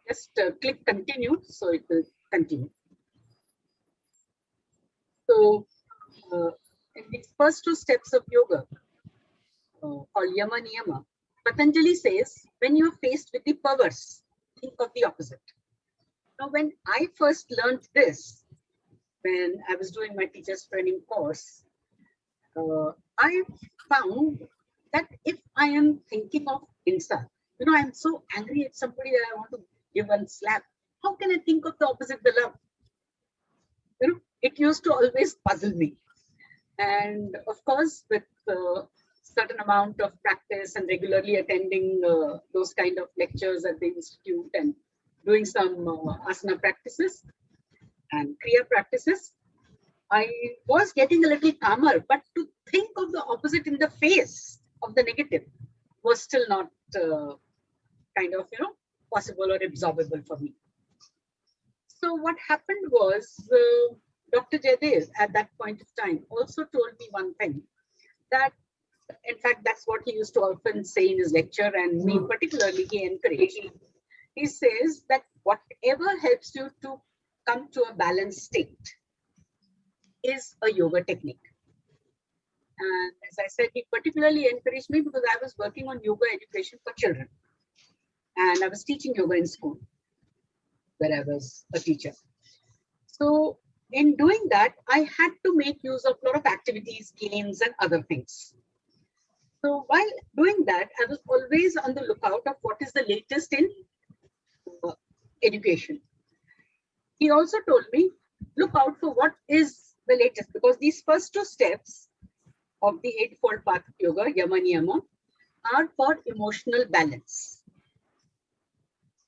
Just click continue, so it will continue. So, in the first two steps of yoga, called Yama Niyama, Patanjali says, when you are faced with the powers, think of the opposite. Now, when I first learned this, when I was doing my teacher's training course, I found that if I am thinking of insult, I'm so angry at somebody that I want to give one slap. How can I think of the opposite, the love? It used to always puzzle me. And of course, with certain amount of practice and regularly attending those kind of lectures at the institute and doing some asana practices and kriya practices, I was getting a little calmer, but to think of the opposite in the face of the negative was still not possible or absorbable for me. So what happened was Dr. Jaydev at that point of time also told me one thing, that in fact, that's what he used to often say in his lecture, and me particularly he encouraged. He says that whatever helps you to come to a balanced state is a yoga technique. And as I said, he particularly encouraged me because I was working on yoga education for children. And I was teaching yoga in school where I was a teacher. So in doing that, I had to make use of a lot of activities, games, and other things. So while doing that, I was always on the lookout of what is the latest in education. He also told me, look out for what is the latest, because these first two steps of the Eightfold Path of Yoga, Yama Niyama, are for emotional balance.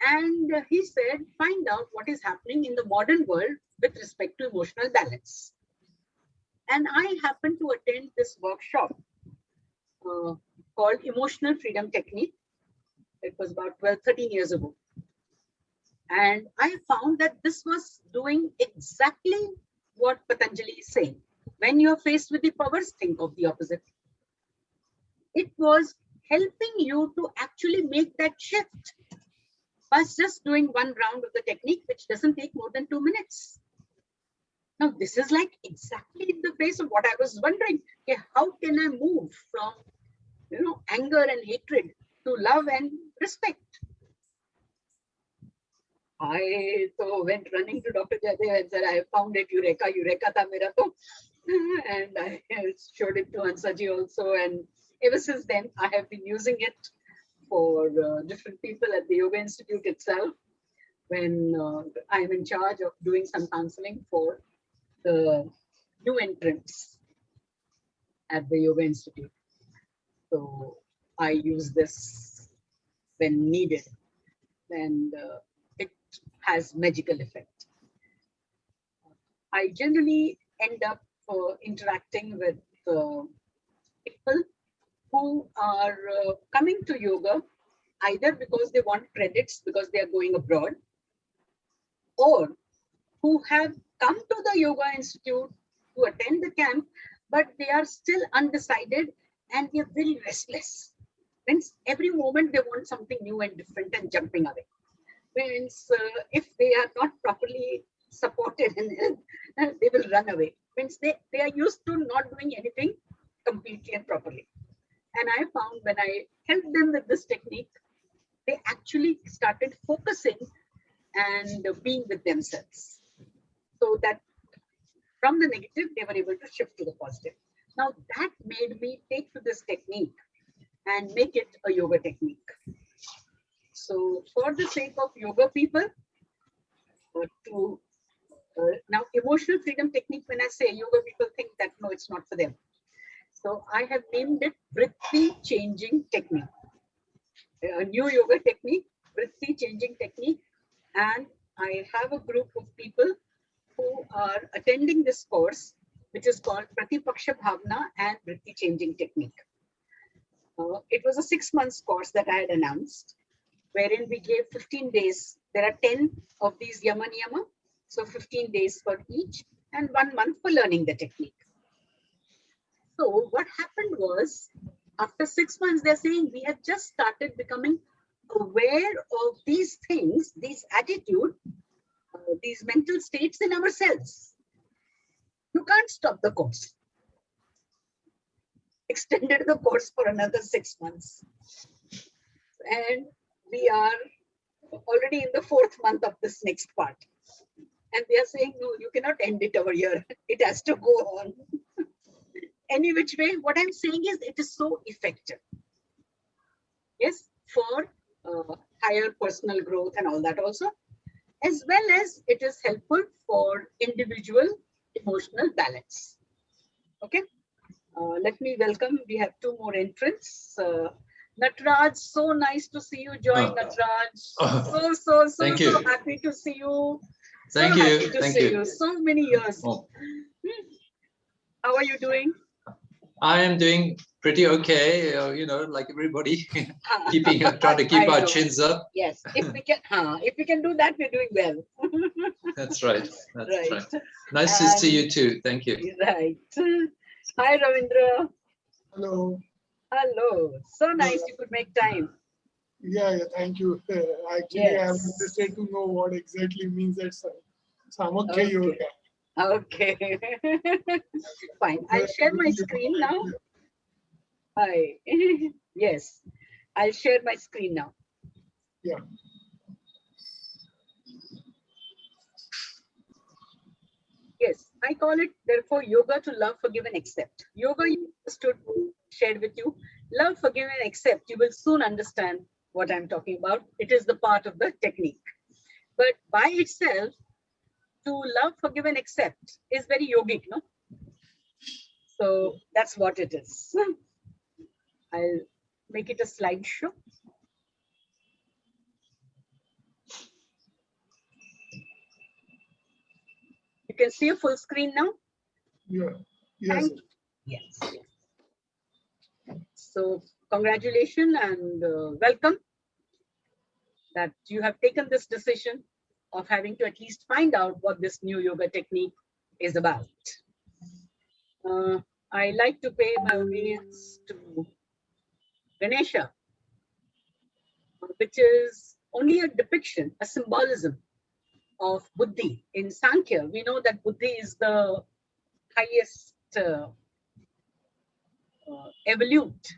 And he said, find out what is happening in the modern world with respect to emotional balance. And I happened to attend this workshop called Emotional Freedom Technique. It was about 13 years ago. And I found that this was doing exactly what Patanjali is saying. When you're faced with the powers, think of the opposite. It was helping you to actually make that shift by just doing one round of the technique, which doesn't take more than 2 minutes. Now, this is like exactly in the face of what I was wondering. Okay, how can I move from anger and hatred to love and respect? I went running to Dr. Jaydev and said, I found it, Eureka, Eureka tha mera to. And I showed it to Ansaji also. And ever since then, I have been using it for different people at the Yoga Institute itself when I'm in charge of doing some counseling for the new entrants at the Yoga Institute. So I use this when needed, and it has magical effect. I generally end up interacting with people who are coming to yoga either because they want credits because they are going abroad, or who have come to the Yoga Institute to attend the camp, but they are still undecided and they're very restless. Means every moment they want something new and different and jumping away. Means if they are not properly supported, and they will run away. Means they are used to not doing anything completely and properly. And I found when I helped them with this technique, they actually started focusing and being with themselves. So that from the negative, they were able to shift to the positive. Now that made me take to this technique and make it a yoga technique. So for the sake of yoga people, now emotional freedom technique, when I say yoga, people think that no, it's not for them. So I have named it Vritti changing technique, a new yoga technique, Vritti changing technique. And I have a group of people who are attending this course, which is called Pratipaksha Bhavna and Vritti changing technique. It was a 6 months course that I had announced, wherein we gave 15 days. There are 10 of these Yama Niyama, so 15 days for each, and 1 month for learning the technique. So what happened was, after 6 months, they're saying we have just started becoming aware of these things, these attitude, these mental states in ourselves. You can't stop the course. Extended the course for another 6 months. And we are already in the 4th month of this next part. And they are saying, no, you cannot end it over here. It has to go on. Any which way, what I'm saying is it is so effective. Yes, for higher personal growth and all that also, as well as it is helpful for individual emotional balance. Okay, let me welcome, we have 2 more entrants. Nataraj, so nice to see you join, Nataraj. So happy to see you. Thank you. Thank you. So many years. How are you doing? I am doing pretty okay, like everybody, trying to keep our chins up. Yes, if we can do that, we're doing well. That's right. That's right. Nice to see you too. Thank you. Right. Hi, Ravindra. Hello. Hello. So nice you could make time. Yeah, thank you. Actually, I'm interested to know what exactly means that Samakya Yoga. Okay. Fine. I'll share my screen now. Hi. Yes. I'll share my screen now. Yeah. Yes, I call it, therefore, yoga to love, forgive, and accept. Yoga, you understood, shared with you. Love, forgive, and accept. You will soon understand what I'm talking about. It is the part of the technique. But by itself, to love, forgive, and accept is very yogic, no? So that's what it is. I'll make it a slideshow. You can see a full screen now? Yeah. Yes. Yes. So congratulations and welcome that you have taken this decision of having to at least find out what this new yoga technique is about. I like to pay my obedience to Ganesha, which is only a depiction, a symbolism of Buddhi. In Sankhya, we know that Buddhi is the highest evolute,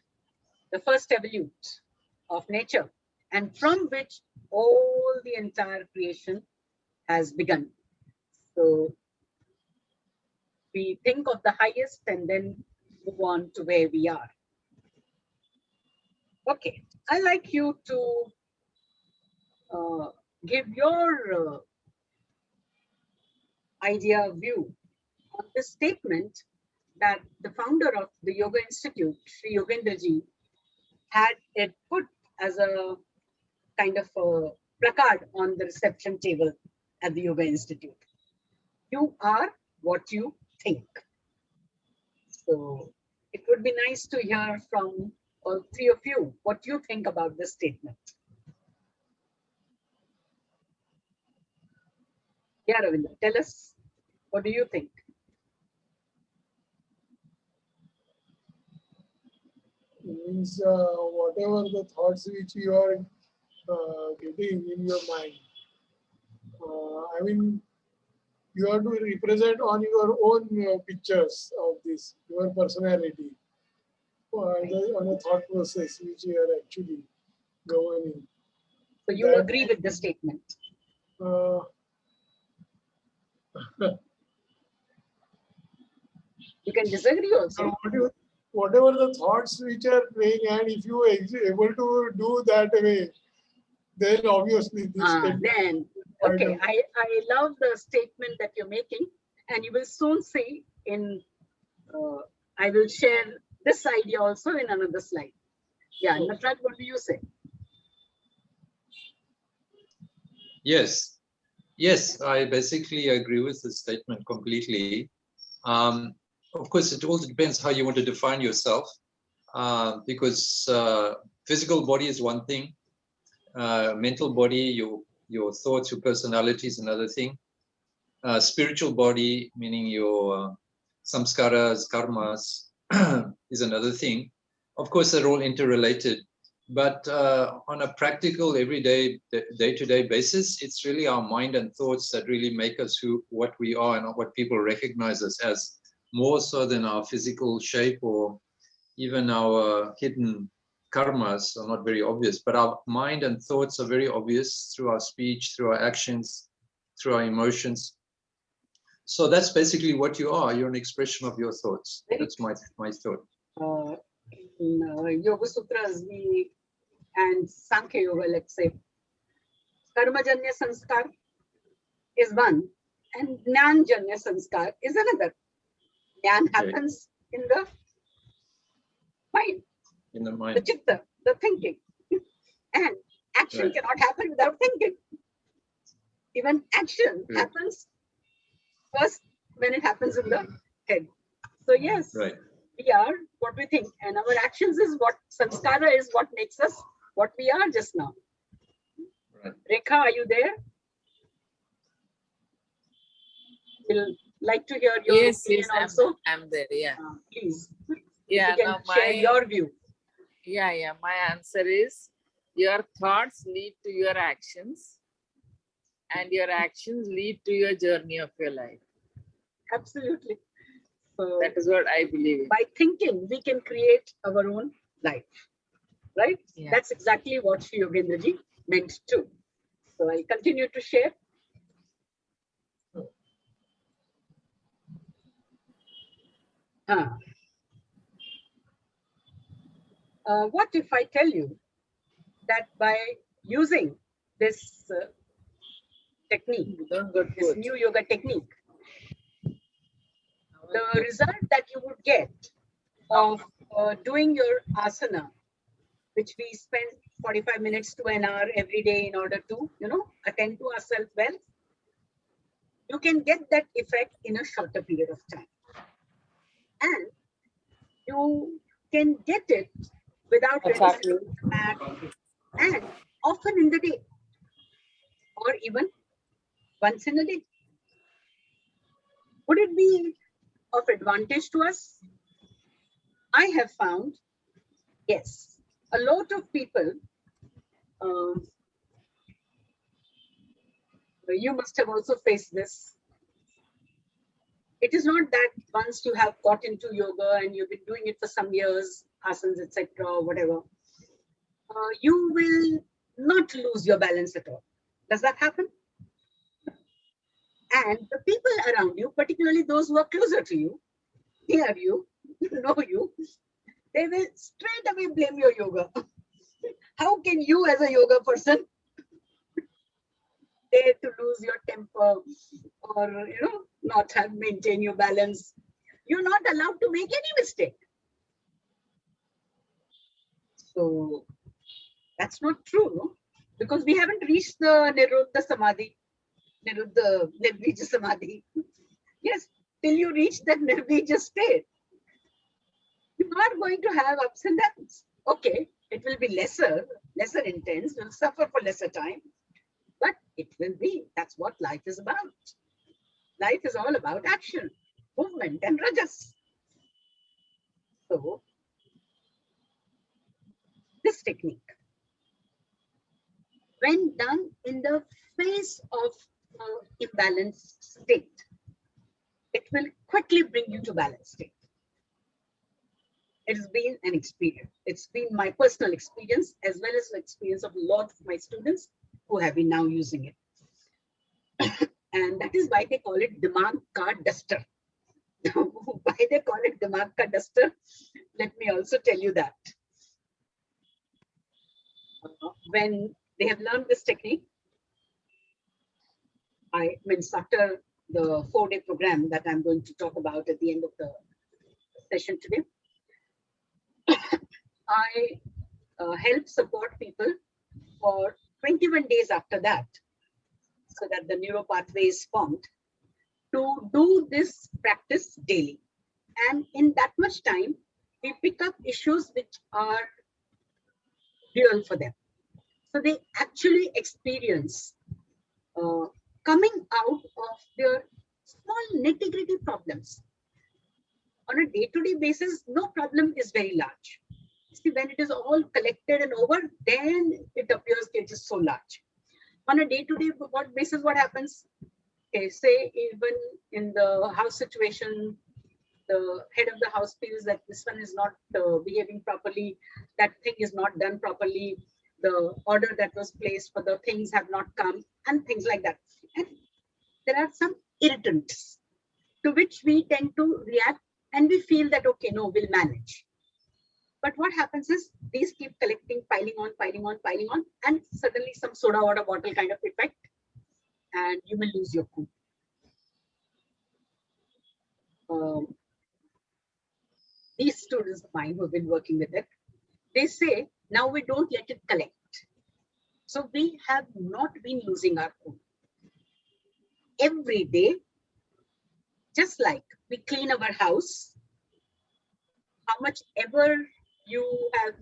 the first evolute of nature, and from which all the entire creation has begun. So we think of the highest and then move on to where we are. Okay, I'd like you to give your idea, view on this statement that the founder of the Yoga Institute, Sri Yogendraji, had it put as a kind of a placard on the reception table at the Yoga Institute. You are what you think. So it would be nice to hear from all 3 of you what you think about this statement. Yeah, Ravindra, tell us, what do you think? Means whatever the thoughts which you are getting in your mind, I mean, you have to represent on your own pictures of this, your personality, on a thought process which you are actually governing. So you agree with the statement? You can disagree also. Whatever the thoughts which are playing, and if you are able to do that way, then obviously this then okay, I love the statement that you're making, and you will soon see in I will share this idea also in another slide. Yeah, Nataraj, what do you say? Yes, I basically agree with the statement completely. Of course, it all depends how you want to define yourself, because physical body is one thing, mental body, your thoughts, your personality is another thing. Spiritual body, meaning your samskaras, karmas, is another thing. Of course, they're all interrelated. But on a practical, everyday, day-to-day basis, it's really our mind and thoughts that really make us what we are and what people recognize us as, more so than our physical shape or even our hidden karmas are not very obvious. But our mind and thoughts are very obvious through our speech, through our actions, through our emotions. So that's basically what you are. You're an expression of your thoughts. That's my thought. In Yoga Sutras, and Sankhya Yoga, let's say, Karmajanya Sanskar is one, and Jnanjanya Sanskar is another. Jnana happens in the mind, in the mind, the chitta, the thinking, and action cannot happen without thinking. Even action happens first when it happens in the head. So yes, we are what we think, and our actions is what sanskara is, what makes us what we are just now. Rekha, are you there? We'll like to hear your opinion also. I'm there. Yeah. Please. Yeah. You can share your view. Yeah. My answer is your thoughts lead to your actions, and your actions lead to your journey of your life. Absolutely. So that is what I believe in. By thinking, we can create our own life. Right? Yeah. That's exactly what Sri Yogendraji meant too. So I'll continue to share. What if I tell you that by using this technique, this new yoga technique, the result that you would get of doing your asana, which we spend 45 minutes to an hour every day in order to, attend to ourselves well, you can get that effect in a shorter period of time. And you can get it without registering the mat, and often in the day, or even once in a day. Would it be of advantage to us? I have found, yes, a lot of people, you must have also faced this. It is not that once you have got into yoga and you've been doing it for some years, asanas, etc., or whatever, you will not lose your balance at all. Does that happen? And the people around you, particularly those who are closer to you, near you, know you, they will straight away blame your yoga. How can you as a yoga person dare to lose your temper or, not maintain your balance? You're not allowed to make any mistake. So that's not true, no? Because we haven't reached the Nirodha Samadhi, Nirvija Samadhi. Yes, till you reach that Nirvija state, you are going to have ups and downs. Okay, it will be lesser intense, you'll suffer for lesser time, but it will be. That's what life is about. Life is all about action, movement, and rajas. So, this technique, when done in the face of imbalanced state, it will quickly bring you to balanced state. It's been an experience. It's been my personal experience as well as the experience of a lot of my students who have been now using it. And that is why they call it Dimag Ka Duster. Why they call it Dimag Ka Duster? Let me also tell you that. When they have learned this technique, after the 4-day program that I'm going to talk about at the end of the session today, I help support people for 21 days after that, so that the neuro pathway is formed, to do this practice daily. And in that much time, we pick up issues which are real for them. So they actually experience coming out of their small nitty-gritty problems. On a day-to-day basis, no problem is very large. See, when it is all collected and over, then it appears it is so large. On a day-to-day basis, what happens? Okay, say even in the house situation, the head of the house feels that this one is not behaving properly, that thing is not done properly, the order that was placed for the things have not come, and things like that. And there are some irritants to which we tend to react, and we feel that, okay, no, we'll manage. But what happens is these keep collecting, piling on, piling on, piling on, and suddenly some soda water bottle kind of effect, and you will lose your cool. These students of mine who have been working with it, they say, now we don't let it collect. So we have not been losing our cool. Every day, just like we clean our house, how much ever you have,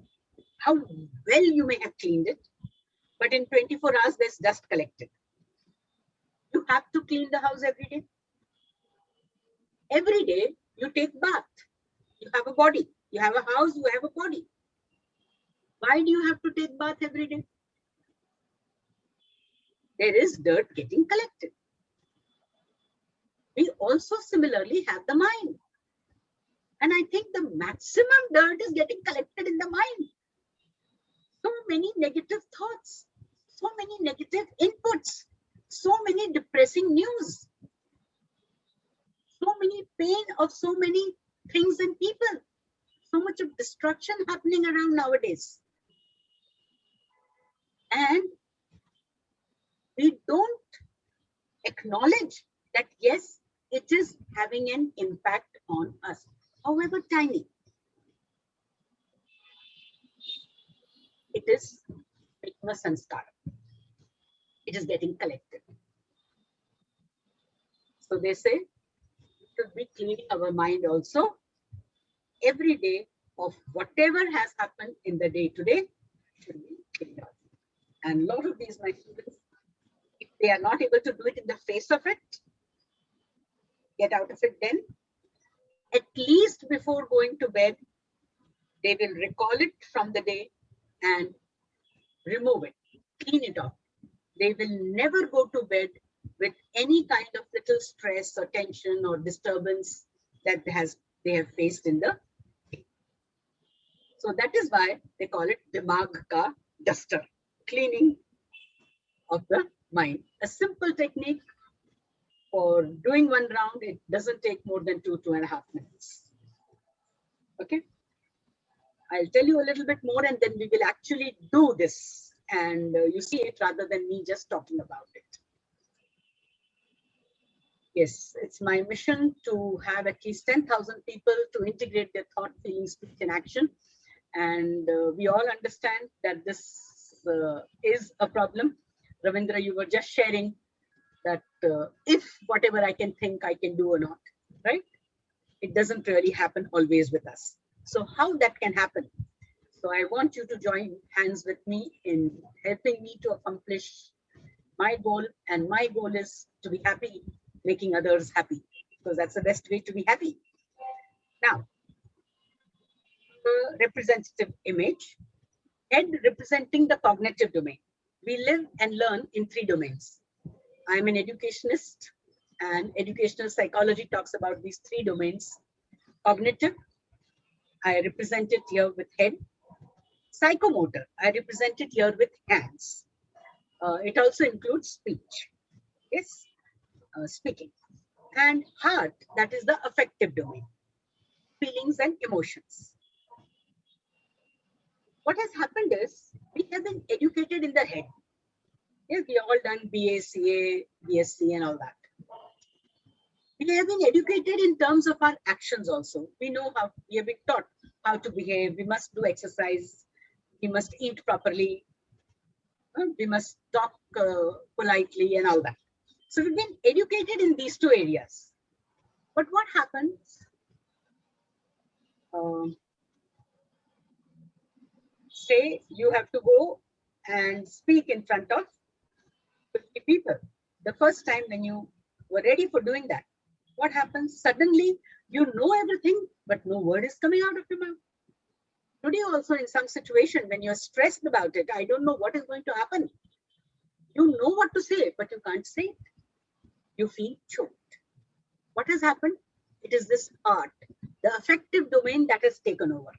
how well you may have cleaned it, but in 24 hours, there's dust collected. You have to clean the house every day. Every day, you take bath. You have a body. You have a house, you have a body. Why do you have to take bath every day? There is dirt getting collected. We also similarly have the mind. And I think the maximum dirt is getting collected in the mind. So many negative thoughts, so many negative inputs, so many depressing news, so many pain of so many things and people, so much of destruction happening around nowadays. And we don't acknowledge that, yes, it is having an impact on us, however tiny. It is making a sanskar. It is getting collected. So they say, we should be cleaning our mind also every day of whatever has happened in the day today should be cleaned out. And a lot of these my students, if they are not able to do it in the face of it, get out of it then. At least before going to bed, they will recall it from the day and remove it, clean it off. They will never go to bed with any kind of little stress or tension or disturbance that they have faced in the day. So that is why they call it Dimag ka duster, cleaning of the mind. A simple technique for doing one round. It doesn't take more than 2.5 minutes. Okay. I'll tell you a little bit more and then we will actually do this and you see it rather than me just talking about it. Yes, it's my mission to have at least 10,000 people to integrate their thought, feeling, speech, and action. And we all understand that this is a problem. Ravindra, you were just sharing that if whatever I can think, I can do or not, right? It doesn't really happen always with us. So how that can happen? So I want you to join hands with me in helping me to accomplish my goal. And my goal is to be happy, making others happy, because that's the best way to be happy. Now, the representative image, head representing the cognitive domain. We live and learn in 3 domains. I'm an educationist and educational psychology talks about these 3 domains. Cognitive, I represent it here with head. Psychomotor, I represent it here with hands. It also includes speech, yes, speaking. And heart, that is the affective domain, feelings and emotions. What has happened is we have been educated in the head. Yes, we all done BA, CA, BSc and all that. We have been educated in terms of our actions also. We know how, we have been taught how to behave. We must do exercise. We must eat properly. We must talk politely and all that. So we've been educated in these 2 areas. But what happens? Say you have to go and speak in front of 50 people. The first time when you were ready for doing that, what happens? Suddenly, you know everything, but no word is coming out of your mouth. Today also in some situation when you're stressed about it, I don't know what is going to happen. You know what to say, but you can't say it. You feel choked. What has happened? It is this art, the affective domain that has taken over.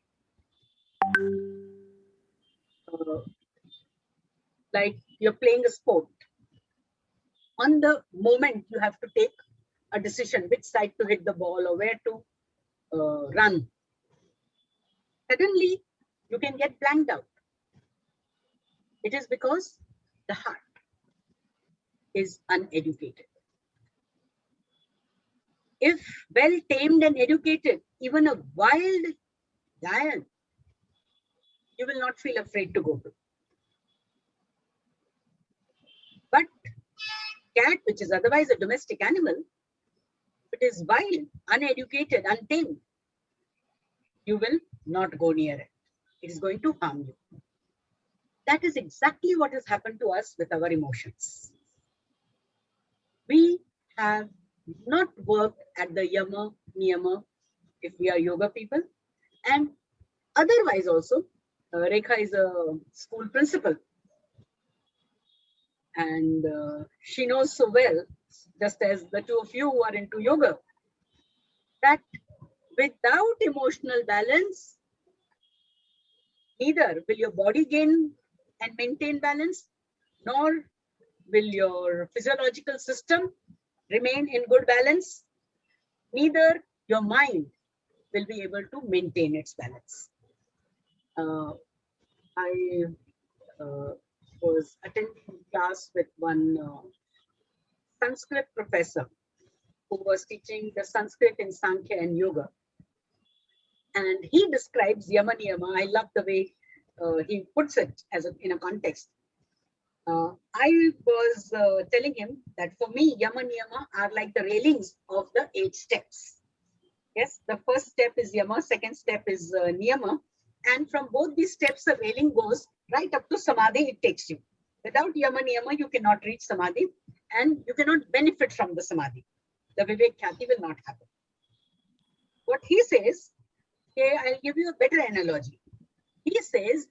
Like you're playing a sport. On the moment, you have to take a decision which side to hit the ball or where to run. Suddenly, you can get blanked out. It is because the heart is uneducated. If well tamed and educated, even a wild lion, you will not feel afraid to go to. But cat, which is otherwise a domestic animal, if it is wild, uneducated, untamed, you will not go near it. It is going to harm you. That is exactly what has happened to us with our emotions. We have not worked at the yama, niyama, if we are yoga people, and otherwise also, Rekha is a school principal, and she knows so well, just as the two of you who are into yoga, that without emotional balance, neither will your body gain and maintain balance, nor will your physiological system remain in good balance, neither your mind will be able to maintain its balance. I was attending class with one Sanskrit professor who was teaching the Sanskrit in Sankhya and Yoga. And he describes yama niyama. I love the way he puts it as in a context. I was telling him that for me, yama niyama are like the railings of the 8 steps. Yes, the first step is yama, second step is niyama. And from both these steps, the railing goes right up to samadhi, it takes you. Without yama niyama, you cannot reach samadhi and you cannot benefit from the samadhi. The vivek khyati will not happen. What he says, okay, I'll give you a better analogy. He says,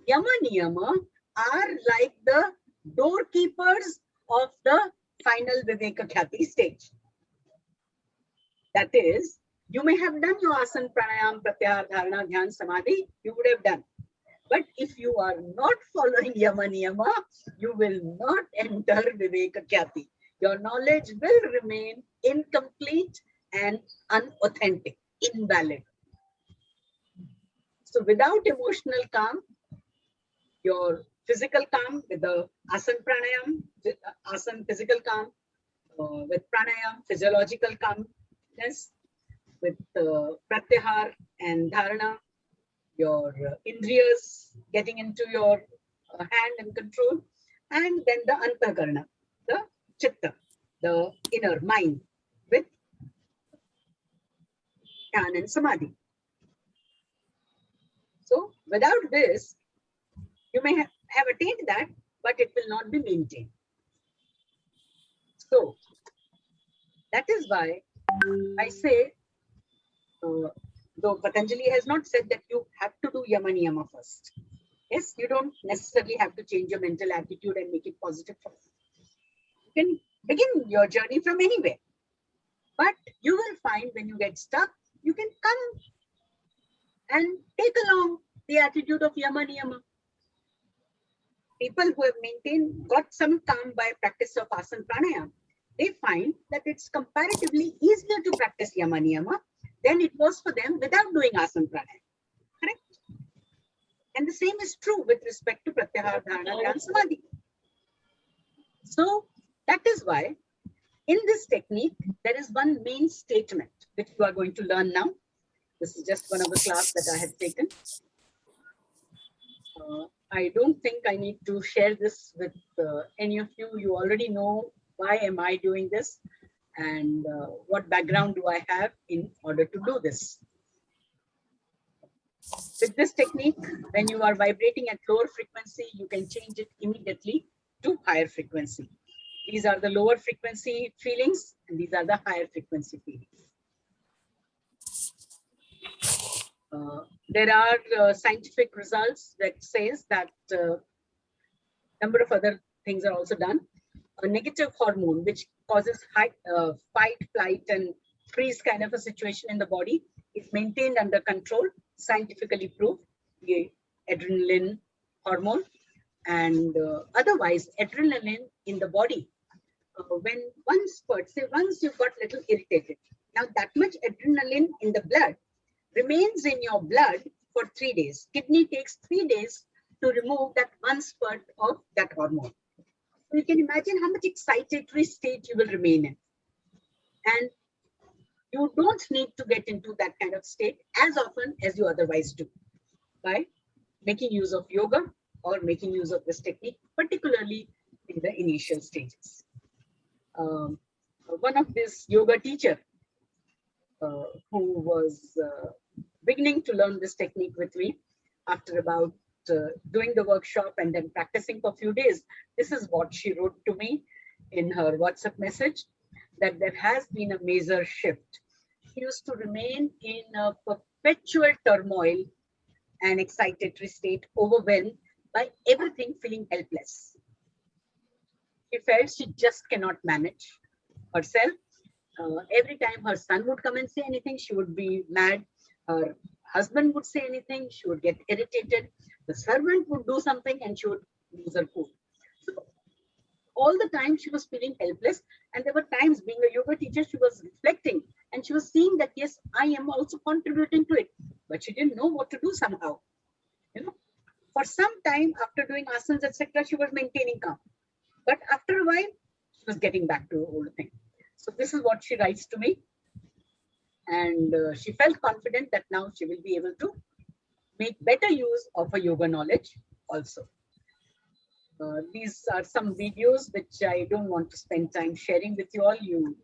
yama niyama are like the doorkeepers of the final viveka khyati stage. That is, you may have done your asana, pranayam, pratyahar, dharana, dhyan, samadhi, you would have done. But if you are not following yama niyama, you will not enter viveka khyati. Your knowledge will remain incomplete and unauthentic, invalid. So without emotional calm, your physical calm with the asana pranayam, asana physical calm, with pranayam, physiological calmness, with pratyahar and dharana, your indriyas getting into your hand and control, and then the antakarna, the chitta, the inner mind with dhyan and samadhi. So without this, you may have attained that, but it will not be maintained. So that is why I say, though Patanjali has not said that you have to do yama niyama first. Yes, you don't necessarily have to change your mental attitude and make it positive first. You can begin your journey from anywhere. But you will find when you get stuck, you can come and take along the attitude of yama niyama. People who have maintained, got some calm by practice of asana pranayam, they find that it's comparatively easier to practice yama niyama than it was for them without doing asana pranayam. Correct? And the same is true with respect to pratyahar, dharana, dhyan, samadhi. So that is why in this technique, there is one main statement which you are going to learn now. This is just one of the class that I have taken. I don't think I need to share this with any of you. You already know why am I doing this and what background do I have in order to do this. With this technique, when you are vibrating at lower frequency, you can change it immediately to higher frequency. These are the lower frequency feelings and these are the higher frequency feelings. There are scientific results that says that number of other things are also done. A negative hormone, which causes fight, flight, and freeze kind of a situation in the body, is maintained under control, scientifically proved, the adrenaline hormone. And otherwise, adrenaline in the body, when one spurt, say once you got little irritated, now that much adrenaline in the blood remains in your blood for 3 days. Kidney takes 3 days to remove that one spurt of that hormone. So you can imagine how much excitatory state you will remain in. And you don't need to get into that kind of state as often as you otherwise do by making use of yoga or making use of this technique, particularly in the initial stages. One of this yoga teacher who was beginning to learn this technique with me, after about doing the workshop and then practicing for a few days, this is what she wrote to me in her WhatsApp message, that there has been a major shift. She used to remain in a perpetual turmoil and excitatory state, overwhelmed by everything, feeling helpless. She felt she just cannot manage herself. Every time her son would come and say anything, she would be mad. Her husband would say anything, she would get irritated. The servant would do something and she would lose her cool. So all the time she was feeling helpless. And there were times, being a yoga teacher, she was reflecting and she was seeing that, yes, I am also contributing to it. But she didn't know what to do somehow. You know, for some time after doing asanas, etc., she was maintaining calm. But after a while, she was getting back to the old thing. So this is what she writes to me. And she felt confident that now she will be able to make better use of her yoga knowledge also. These are some videos which I don't want to spend time sharing with you all. You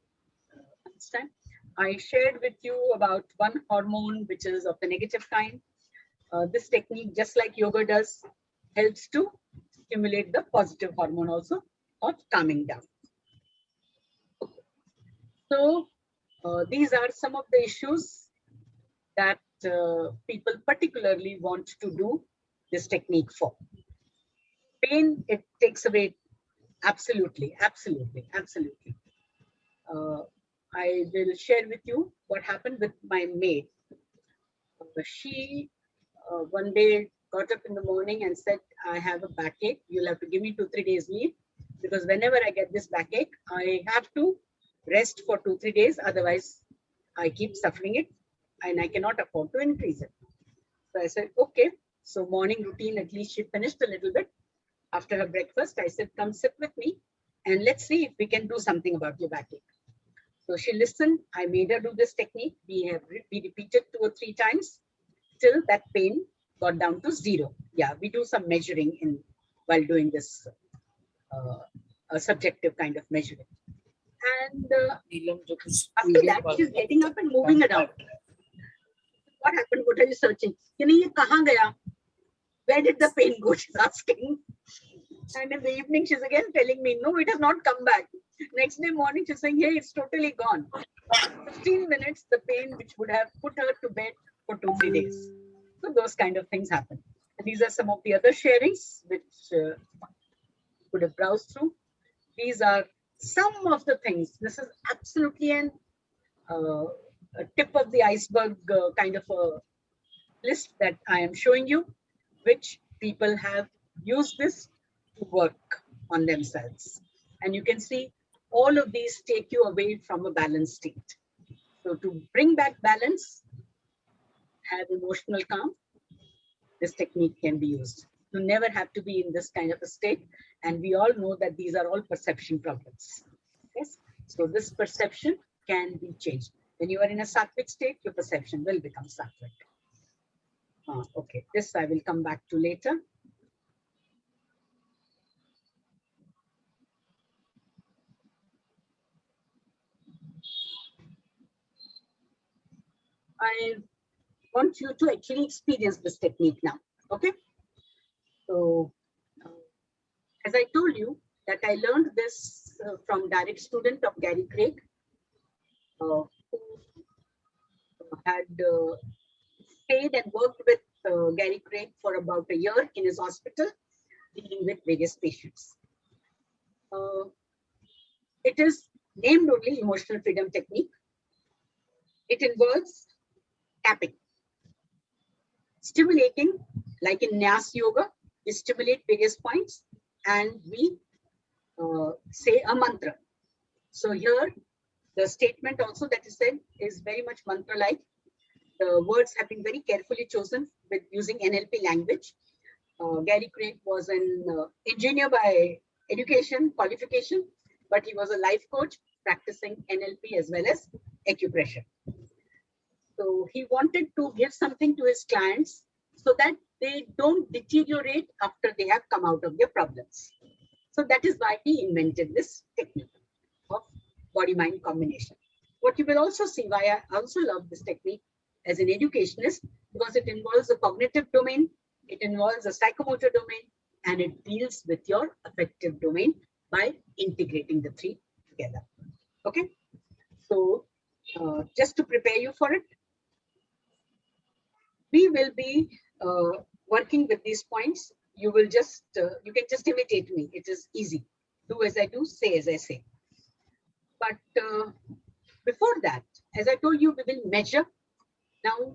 understand? I shared with you about one hormone which is of the negative kind. This technique, just like yoga does, helps to stimulate the positive hormone also of calming down. So these are some of the issues that people particularly want to do this technique for. Pain, it takes away, absolutely, absolutely, absolutely. I will share with you what happened with my maid. She one day got up in the morning and said, I have a backache. You'll have to give me 2-3 days leave, because whenever I get this backache, I have to rest for 2-3 days. Otherwise, I keep suffering it and I cannot afford to increase it. So I said, okay. So morning routine, at least she finished a little bit. After her breakfast, I said, come sit with me and let's see if we can do something about your backache. So she listened. I made her do this technique. We repeated 2 or 3 times till that pain got down to 0. Yeah, we do some measuring while doing this a subjective kind of measuring. And after that, she's getting up and moving around. What happened? What are you searching? Ye kahan gaya? Where did the pain go? She's asking. And in the evening, she's again telling me, no, it has not come back. Next day morning, she's saying, hey, it's totally gone. 15 minutes, the pain which would have put her to bed for 2-3 days. So those kind of things happen. And these are some of the other sharings which could have browsed through. These are some of the things. This is absolutely a tip of the iceberg kind of a list that I am showing you, which people have used this to work on themselves. And you can see all of these take you away from a balanced state. So to bring back balance, have emotional calm, this technique can be used. You never have to be in this kind of a state. And we all know that these are all perception problems. Yes. So this perception can be changed. When you are in a sattvic state, your perception will become sattvic. Okay, this I will come back to later. I want you to actually experience this technique now. Okay. So as I told you that I learned this from direct student of Gary Craig, who had stayed and worked with Gary Craig for about a year in his hospital, dealing with various patients. It is named only emotional freedom technique. It involves tapping, stimulating, like in Nyas Yoga, we stimulate various points and we say a mantra. So here, the statement also that is said is very much mantra-like. The words have been very carefully chosen with using NLP language. Gary Craig was an engineer by education, qualification, but he was a life coach practicing NLP as well as acupressure. So he wanted to give something to his clients so that they don't deteriorate after they have come out of their problems. So that is why he invented this technique of body-mind combination. What you will also see why I also love this technique as an educationist, because it involves a cognitive domain, it involves a psychomotor domain, and it deals with your affective domain by integrating the three together. Okay, so just to prepare you for it, we will be working with these points. You will just, you can just imitate me. It is easy. Do as I do, say as I say. But before that, as I told you, we will measure. Now,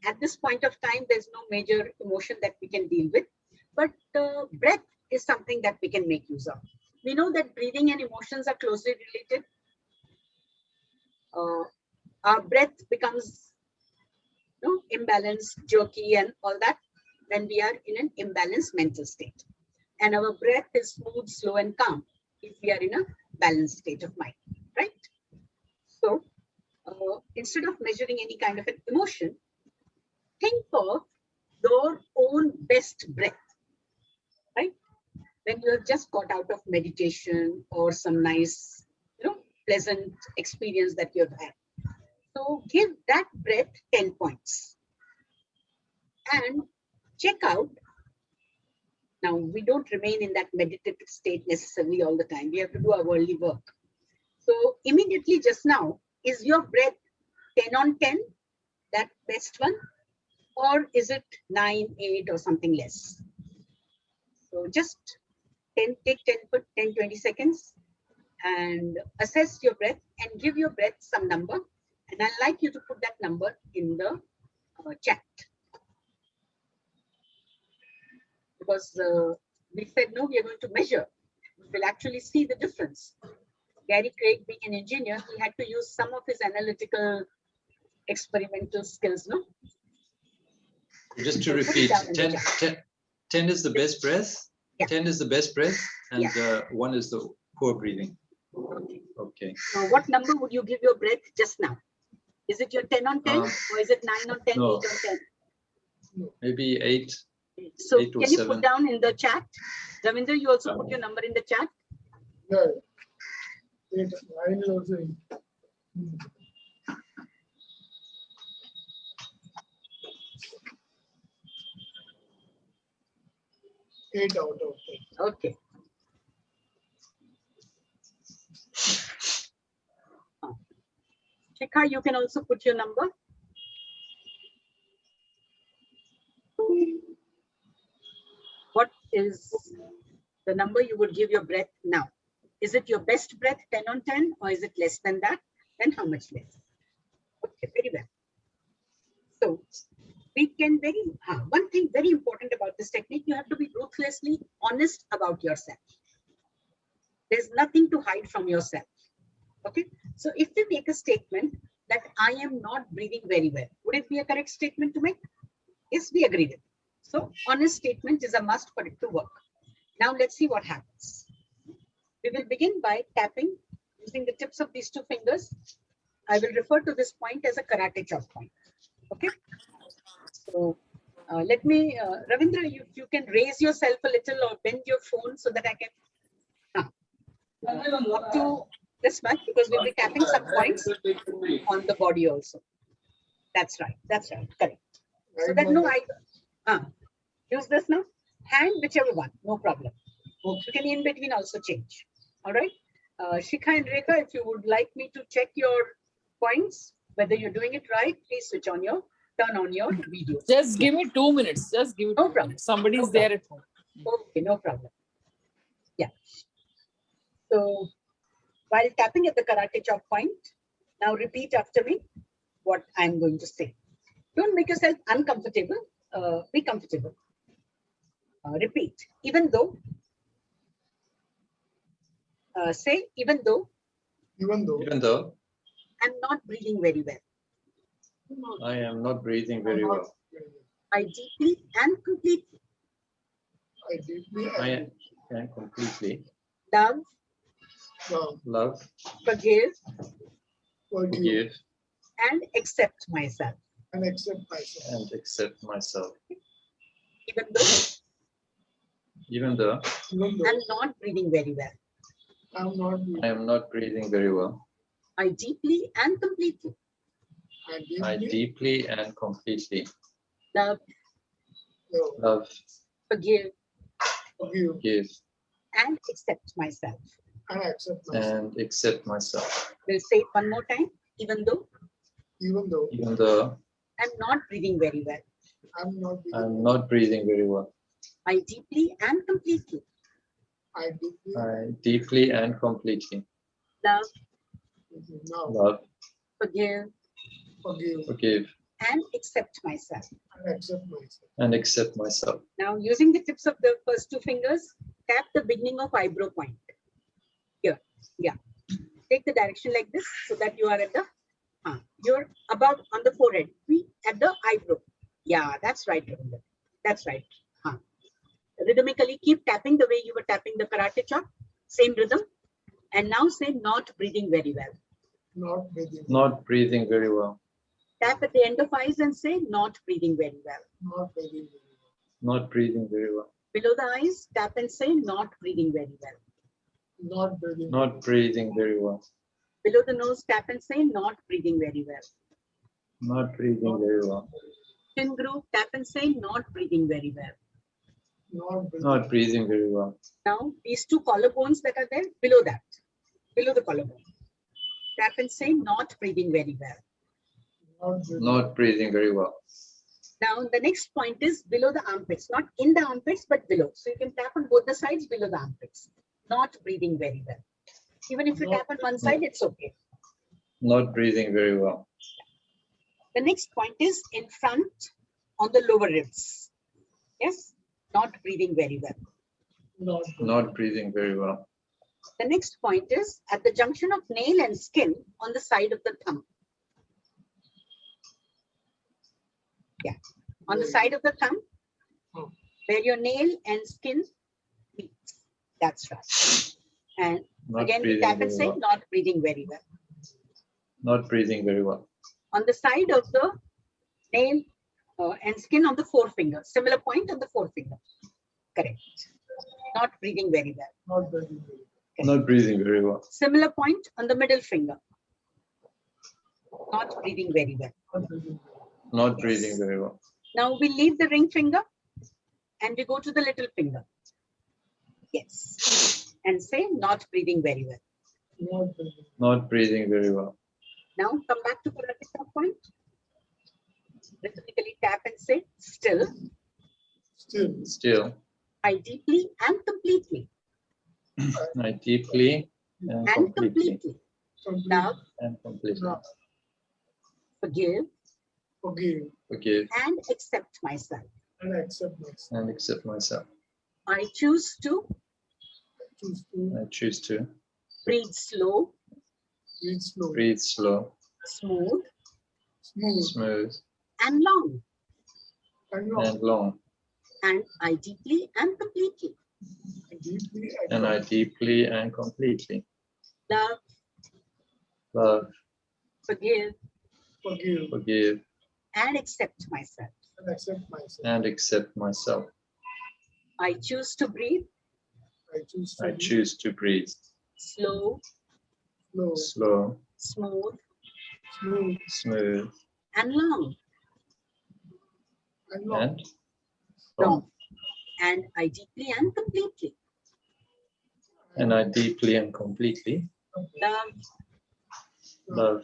at this point of time, there's no major emotion that we can deal with, but breath is something that we can make use of. We know that breathing and emotions are closely related. Our breath becomes imbalanced, jerky, and all that when we are in an imbalanced mental state. And our breath is smooth, slow, and calm if we are in a balanced state of mind, right? So instead of measuring any kind of an emotion, think of your own best breath, right? When you have just got out of meditation or some nice, pleasant experience that you've had. So give that breath 10 points and check out. Now, we don't remain in that meditative state necessarily all the time. We have to do our worldly work. So immediately just now, is your breath 10 on 10, that best one? Or is it 9, 8 or something less? So just take 10, 20 seconds and assess your breath and give your breath some number. And I'd like you to put that number in the chat. Because we said, no, we are going to measure. We will actually see the difference. Gary Craig, being an engineer, he had to use some of his analytical experimental skills, no? Just to repeat, 10 is the best breath, yeah. 10 is the best breath, and yeah. 1 is the poor breathing. Okay. So what number would you give your breath just now? Is it your 10 on 10 or is it 9 on 10, no. 8 on 10? Maybe 8. So 8 can you 7. put down in the chat? Ravindra, you also put your number in the chat? Yeah. 8, 9 is also 8. 8 out of 10. Okay. Shikha, you can also put your number. What is the number you would give your breath now? Is it your best breath 10 on 10 or is it less than that? Then how much less? Okay, very well. So we can one thing very important about this technique, you have to be ruthlessly honest about yourself. There's nothing to hide from yourself. Okay, so if we make a statement that I am not breathing very well, would it be a correct statement to make? Yes, we agreed. So honest statement is a must for it to work. Now let's see what happens. We will begin by tapping using the tips of these 2 fingers. I will refer to this point as a karate chop point. Okay. So let me, Ravindra, you can raise yourself a little or bend your phone so that I can up to this much, because we'll be tapping some points on the body also. That's right. That's right. Correct. So that use this now. Hand, whichever one, no problem. You can in between also change. All right. Shikha and Rekha, if you would like me to check your points, whether you're doing it right, please switch on your turn on your video. Just give me 2 minutes. Just give me No 2 problem. minutes. Somebody No is there at home. Okay, no problem. Yeah. So while tapping at the karate chop point, now repeat after me what I'm going to say. Don't make yourself uncomfortable. Be comfortable. Repeat. Even though. Say even though. Even though Even though I'm not breathing very well. I am not breathing very well. I deeply and completely I deeply I am completely love, love, forgive, forgive, and accept myself. and accept myself. and accept myself. Even though Even though Even though I'm not breathing very well. I'm not, I am not breathing very well. I deeply and completely I deeply and completely love, love, forgive, forgive forgive, and accept myself. and accept myself. and accept myself. We'll say it one more time. Even though Even though Even though I'm not breathing very well. I'm not breathing very well. I deeply and completely I deeply I deeply and completely love, now love, forgive, forgive forgive, and accept myself. and accept myself. and accept myself. Now, using the tips of the first two fingers, tap the beginning of eyebrow point. Here, yeah. Take the direction like this so that you are at the, you're above on the forehead. Be at the eyebrow. Yeah, that's right, Ravindra. That's right. Rhythmically keep tapping the way you were tapping the karate chop. Same rhythm. And now say not breathing very well. Not breathing. Not breathing very well. Tap at the end of eyes and say not breathing very well. Not breathing. Not breathing very well. Below the eyes, tap and say not breathing very well. Not breathing. Not breathing very well. Below the nose, tap and say not breathing very well. Not breathing very well. Chin group, tap and say not breathing very well. Not breathing. Not breathing very well. Now, these two collarbones that are there, below that, below the collarbone. Tap and say not breathing very well. Not breathing. Not breathing very well. Now, the next point is below the armpits, not in the armpits, but below. So you can tap on both the sides below the armpits. Not breathing very well. Even if you tap on one side, it's okay. Not breathing very well. The next point is in front on the lower ribs. Yes, not breathing very well. Not breathing very well. The next point is at the junction of nail and skin on the side of the thumb. Yeah, on the side of the thumb, where your nail and skin meets. That's right. And Not again, we breathing tap and very say well. not breathing very well. Not breathing very well. On the side of the nail and skin on the forefinger. Similar point on the forefinger. Correct. Not breathing very well. Not breathing. Not breathing very well. Similar point on the middle finger. Not breathing very well. Not breathing. Not breathing very well. Now we leave the ring finger and we go to the little finger. Yes. And say not breathing very well. Not breathing. Not breathing very well. Now come back to karate chop point. Rhythmically tap and say still. Still, I deeply and completely. I deeply and completely Love, and completely Now, forgive, forgive forgive and accept myself. and accept myself. and accept myself. I choose to Choose to I choose to breathe slow, breathe slow, breathe slow, smooth, smooth, smooth, and long. and long. and long. And I deeply and completely Deeply And I deeply and completely love, love, forgive, forgive forgive, and accept myself. and accept myself. and accept myself. I choose to breathe I choose to I be choose to breathe slow, slow, slow, smooth, smooth, smooth, and long. and long. and long. And I deeply and completely And I deeply and completely love, love,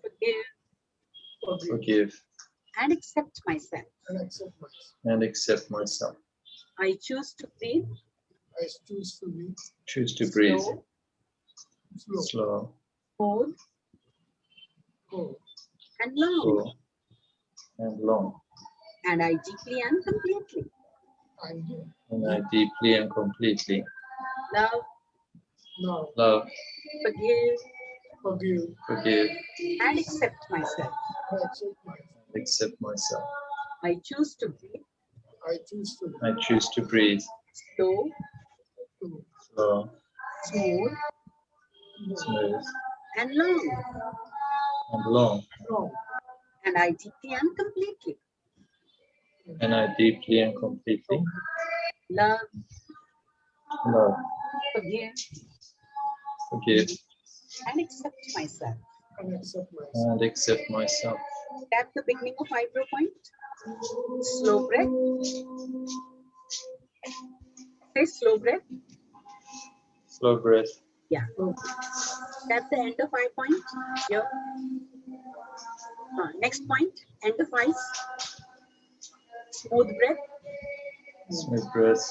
forgive, Forgive forgive, and accept myself. and accept myself. and accept myself. I choose to breathe I choose to be Choose to breathe slow, slow, smooth, cool, and long. full, and long. And I deeply and completely and And I deeply and completely love, now love, forgive, forgive forgive, and accept myself. and accept myself. and accept myself. I choose to breathe I choose to I choose to breathe slow, be slow, smooth, smooth, and long. and long. strong, And I deeply and completely And I deeply and completely love, love, forgive, forgive, and accept myself. and accept myself. and accept myself. Tap the beginning of eyebrow point. Slow breath. Say slow breath. Slow breath. Yeah. Tap the end of eye point. Here. Next point, end of eyes. Smooth breath. Smooth breath.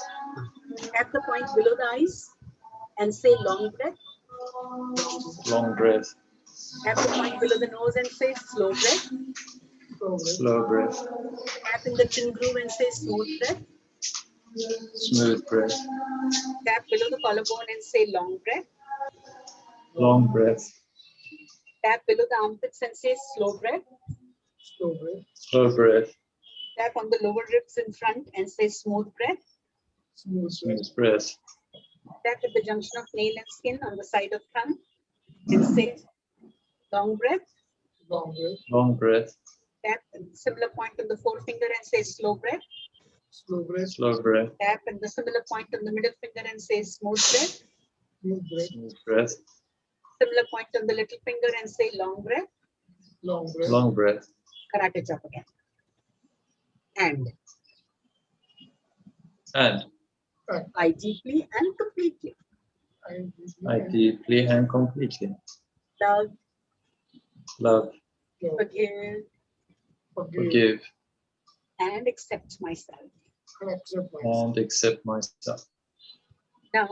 Tap the point below the eyes and say long breath. Long breath. Tap the point below the nose and say slow breath. Slow breath. Tap in the chin groove and say smooth breath. Smooth breath. Tap below the collarbone and say long breath. Long breath. Tap below the armpits and say slow breath. Slow breath, Slow breath. Tap on the lower ribs in front and say smooth breath. smooth breath, Smooth breath. Tap at the junction of nail and skin on the side of front and say long breath. long breath, Long breath. Tap at the similar point on the forefinger and say slow breath. slow breath, Slow breath. Tap at the similar point on the middle finger and say smooth breath. smooth breath, Smooth breath. Similar point on the little finger and say long breath. long breath, Long breath. Karate chop again. And And I deeply and completely I deeply and completely love, love, forgive, forgive, and accept myself. and accept myself. and accept myself. Now,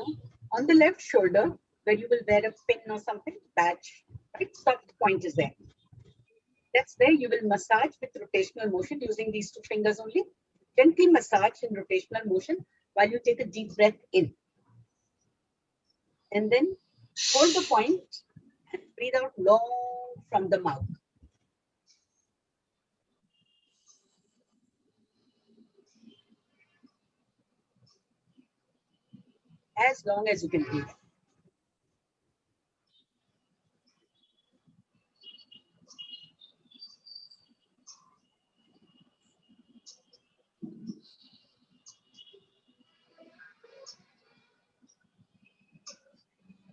on the left shoulder, where you will wear a pin or something, badge, right? Soft point is there. That's where you will massage with rotational motion using these two fingers only. Gently massage in rotational motion while you take a deep breath in. And then hold the point and breathe out long from the mouth. As long as you can breathe.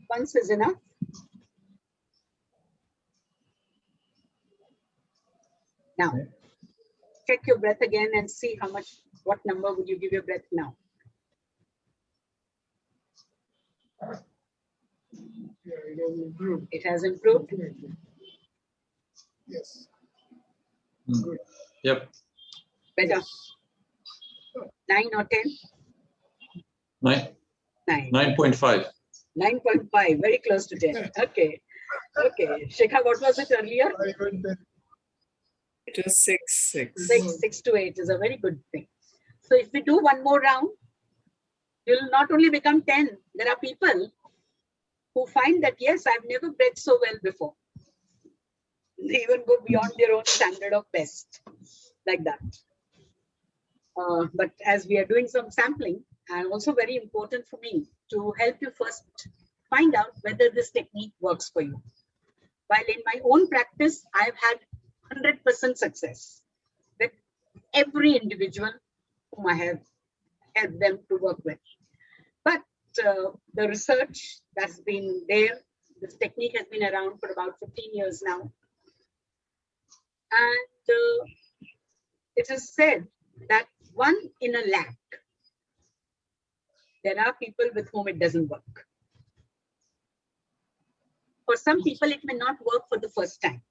Once is enough. Now, check your breath again and see how much, what number would you give your breath now? Yeah, it has improved. It has improved. Definitely. Yes. Mm. Good. Yep. Better. Yes. 9 or 10? 9. 9. 9.5. 9.5, very close to 10. Okay. Okay. Shikha, what was it earlier? I went there. It was 6. 6 to 8 is a very good thing. So if we do one more round, you'll not only become 10. There are people who find that, yes, I've never breathed so well before. They even go beyond their own standard of best, like that. But as we are doing some sampling, and also very important for me to help you first find out whether this technique works for you. While in my own practice, I've had 100% success with every individual whom I have helped them to work with. But the research that's been there, this technique has been around for about 15 years now. And it is said that 1 in a lakh, there are people with whom it doesn't work. For some people, it may not work for the first time.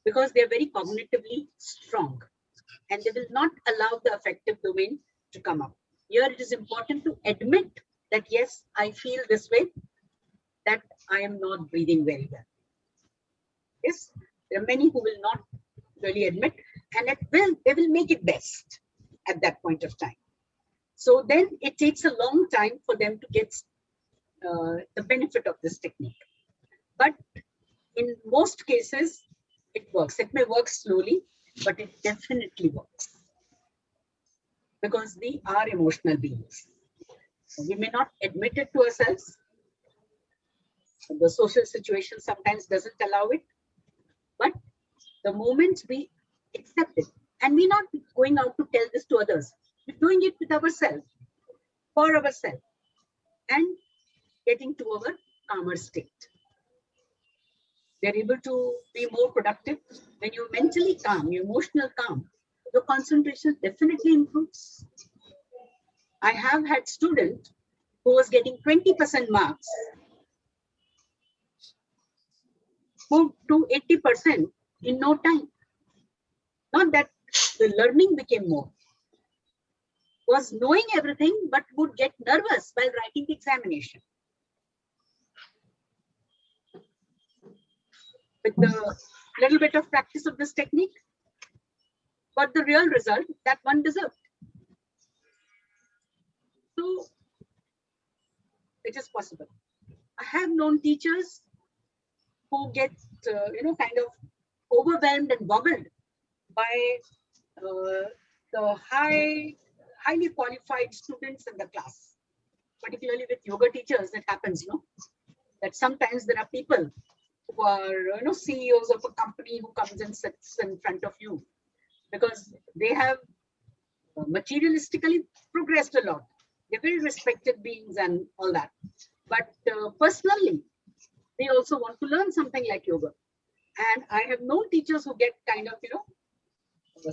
because they are very cognitively strong and they will not allow the affective domain to come up. Here it is important to admit that yes, I feel this way, that I am not breathing very well. Yes, there are many who will not really admit, and they will make it best at that point of time. So then it takes a long time for them to get the benefit of this technique. But in most cases, it works. It may work slowly, but it definitely works. Because we are emotional beings. We may not admit it to ourselves. The social situation sometimes doesn't allow it. But the moment we accept it, and we're not going out to tell this to others, we're doing it with ourselves, for ourselves, and getting to our calmer state. They're able to be more productive. When you're mentally calm, you're emotional calm, your concentration definitely improves. I have had student who was getting 20% marks moved to 80% in no time. Not that the learning became more, was knowing everything, but would get nervous while writing the examination. With the little bit of practice of this technique, got the real result that one deserved. So it is possible. I have known teachers who get, kind of overwhelmed and boggled by the highly qualified students in the class. Particularly with yoga teachers, it happens, that sometimes there are people who are, CEOs of a company who comes and sits in front of you because they have materialistically progressed a lot. They're very respected beings and all that. But personally, they also want to learn something like yoga. And I have known teachers who get kind of,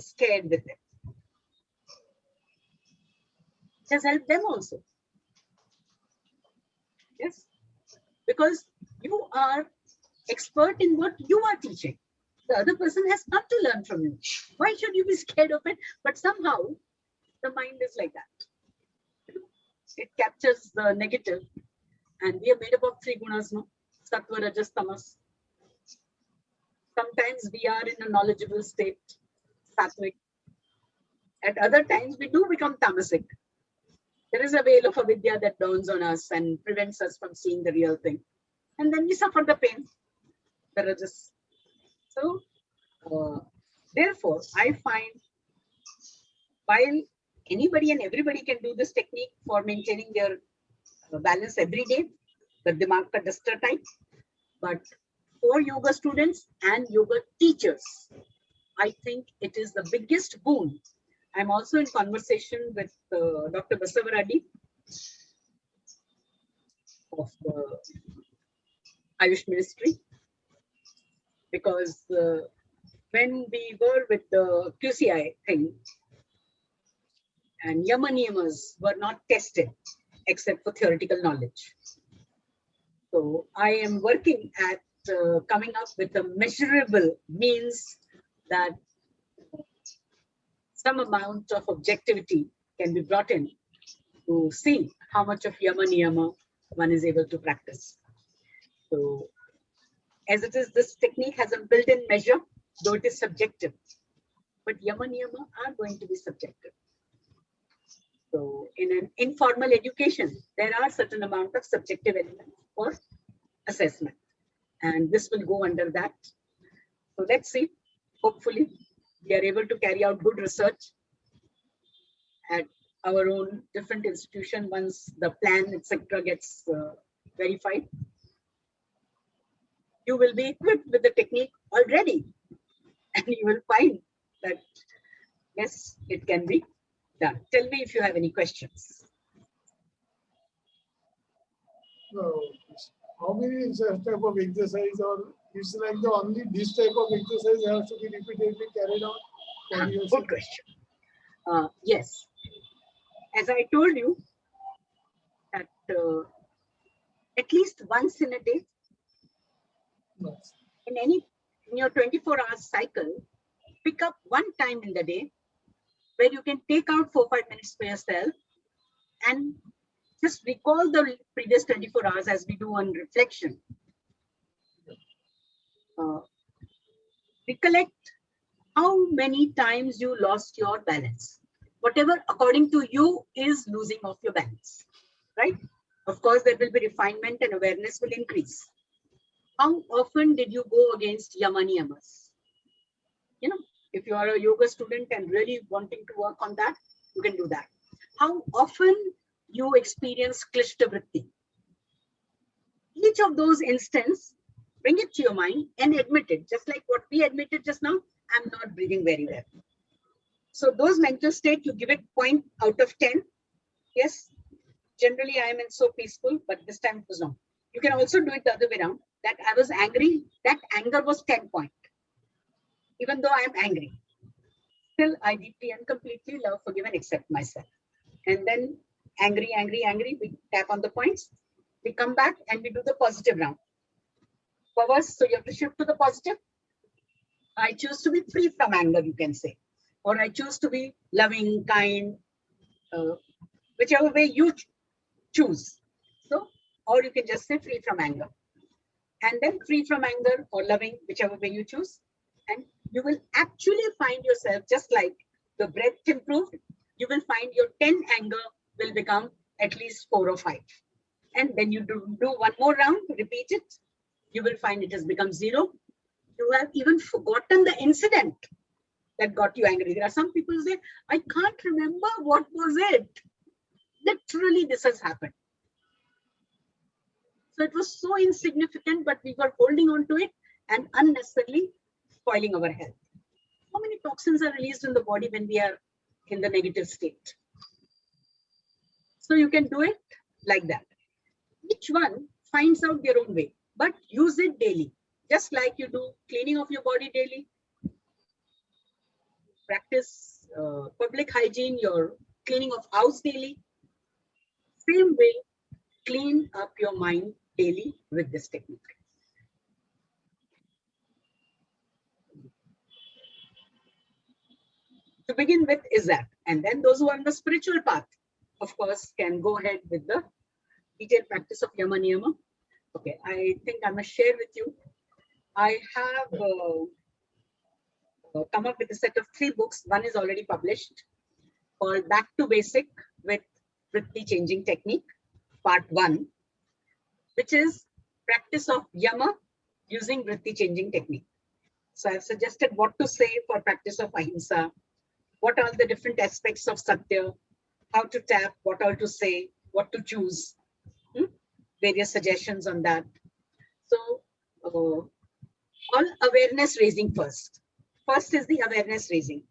scared with it. It has helped them also. Yes, because you are expert in what you are teaching. The other person has come to learn from you. Why should you be scared of it? But somehow the mind is like that. It captures the negative. And we are made up of three gunas, no? Sattva, Rajas, Tamas. Sometimes we are in a knowledgeable state, sattvic. At other times we do become tamasic. There is a veil of Vidya that dawns on us and prevents us from seeing the real thing. And then we suffer the pain, the rajas. So, therefore, I find while anybody and everybody can do this technique for maintaining their balance every day, the Dimag ka duster type, but for yoga students and yoga teachers, I think it is the biggest boon. I'm also in conversation with Dr. Basavaradi of the Ayush Ministry, because when we were with the QCI thing, and Yama Niyamas were not tested except for theoretical knowledge. So I am working at coming up with a measurable means that some amount of objectivity can be brought in to see how much of Yama Niyama one is able to practice. So as it is, this technique has a built-in measure, though it is subjective. But Yama Niyama are going to be subjective. So in an informal education, there are certain amount of subjective elements for assessment. And this will go under that. So let's see. Hopefully, we are able to carry out good research at our own different institution once the plan, etc., gets verified. You will be equipped with the technique already, and you will find that yes, it can be done. Tell me if you have any questions. How many type of exercise, or it's like the only this type of exercise has to be repeatedly carried out? Good question. Yes, as I told you, that at least once in a day, Yes. in any in your 24 hour cycle, pick up one time in the day where you can take out 4-5 minutes for yourself and just recall the previous 24 hours as we do on reflection. Recollect how many times you lost your balance. Whatever according to you is losing of your balance, right? Of course, there will be refinement and awareness will increase. How often did you go against yama niyamas? You know, if you are a yoga student and really wanting to work on that, you can do that. How often you experience klishta vritti? Each of those instances, bring it to your mind and admit it. Just like what we admitted just now, I'm not breathing very well. So those mental state, you give it 0 out of 10. Yes, generally I am in so peaceful, but this time it was not. You can also do it the other way around. That I was angry, that anger was 10 point. Even though I am angry, still I deeply and completely love, forgive and accept myself. And then angry, we tap on the points. We come back and we do the positive round. Powers, so you have to shift to the positive. I choose to be free from anger, you can say. Or I choose to be loving, kind, whichever way you choose. So, or you can just say free from anger. And then free from anger or loving, whichever way you choose. And you will actually find yourself, just like the breath improved, you will find your 10 anger will become at least 4 or 5. And then you do one more round, repeat it. You will find it has become 0. You have even forgotten the incident that got you angry. There are some people who say, I can't remember what was it. Literally, this has happened. So it was so insignificant, but we were holding on to it and unnecessarily spoiling our health. How many toxins are released in the body when we are in the negative state? So you can do it like that. Each one finds out their own way, but use it daily. Just like you do cleaning of your body daily. Practice public hygiene, your cleaning of house daily. Same way, clean up your mind daily with this technique. To begin with is that. And then those who are on the spiritual path, of course, can go ahead with the detailed practice of Yama Niyama. Okay, I think I must share with you. I have come up with a set of 3 books. One is already published called Back to Basic with Vritti Changing Technique, Part 1, which is practice of Yama using Vritti Changing Technique. So I've suggested what to say for practice of Ahimsa, what are the different aspects of Satya, how to tap, what all to say, what to choose, various suggestions on that. So all awareness raising first. First is the awareness raising.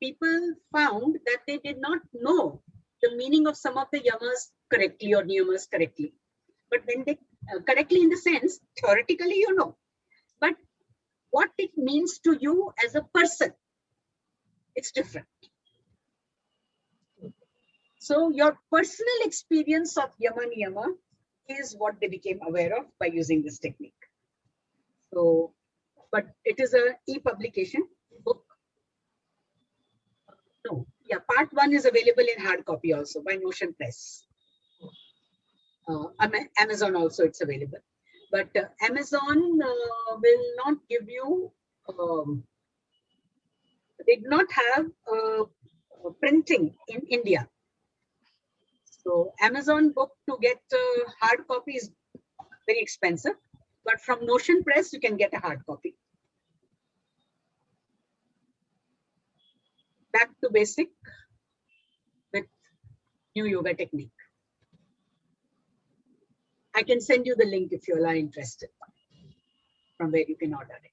People found that they did not know the meaning of some of the yamas correctly or niyamas correctly. But when they correctly in the sense, theoretically you know, but what it means to you as a person, it's different. So your personal experience of yama niyama is what they became aware of by using this technique. So, but it is a e-publication book. No, yeah, part 1 is available in hard copy also by Notion Press. Amazon also it's available. But Amazon will not give you, they do not have printing in India. So Amazon book to get hard copy is very expensive, but from Notion Press, you can get a hard copy. Back to basic with new yoga technique. I can send you the link if you are interested, from where you can order it.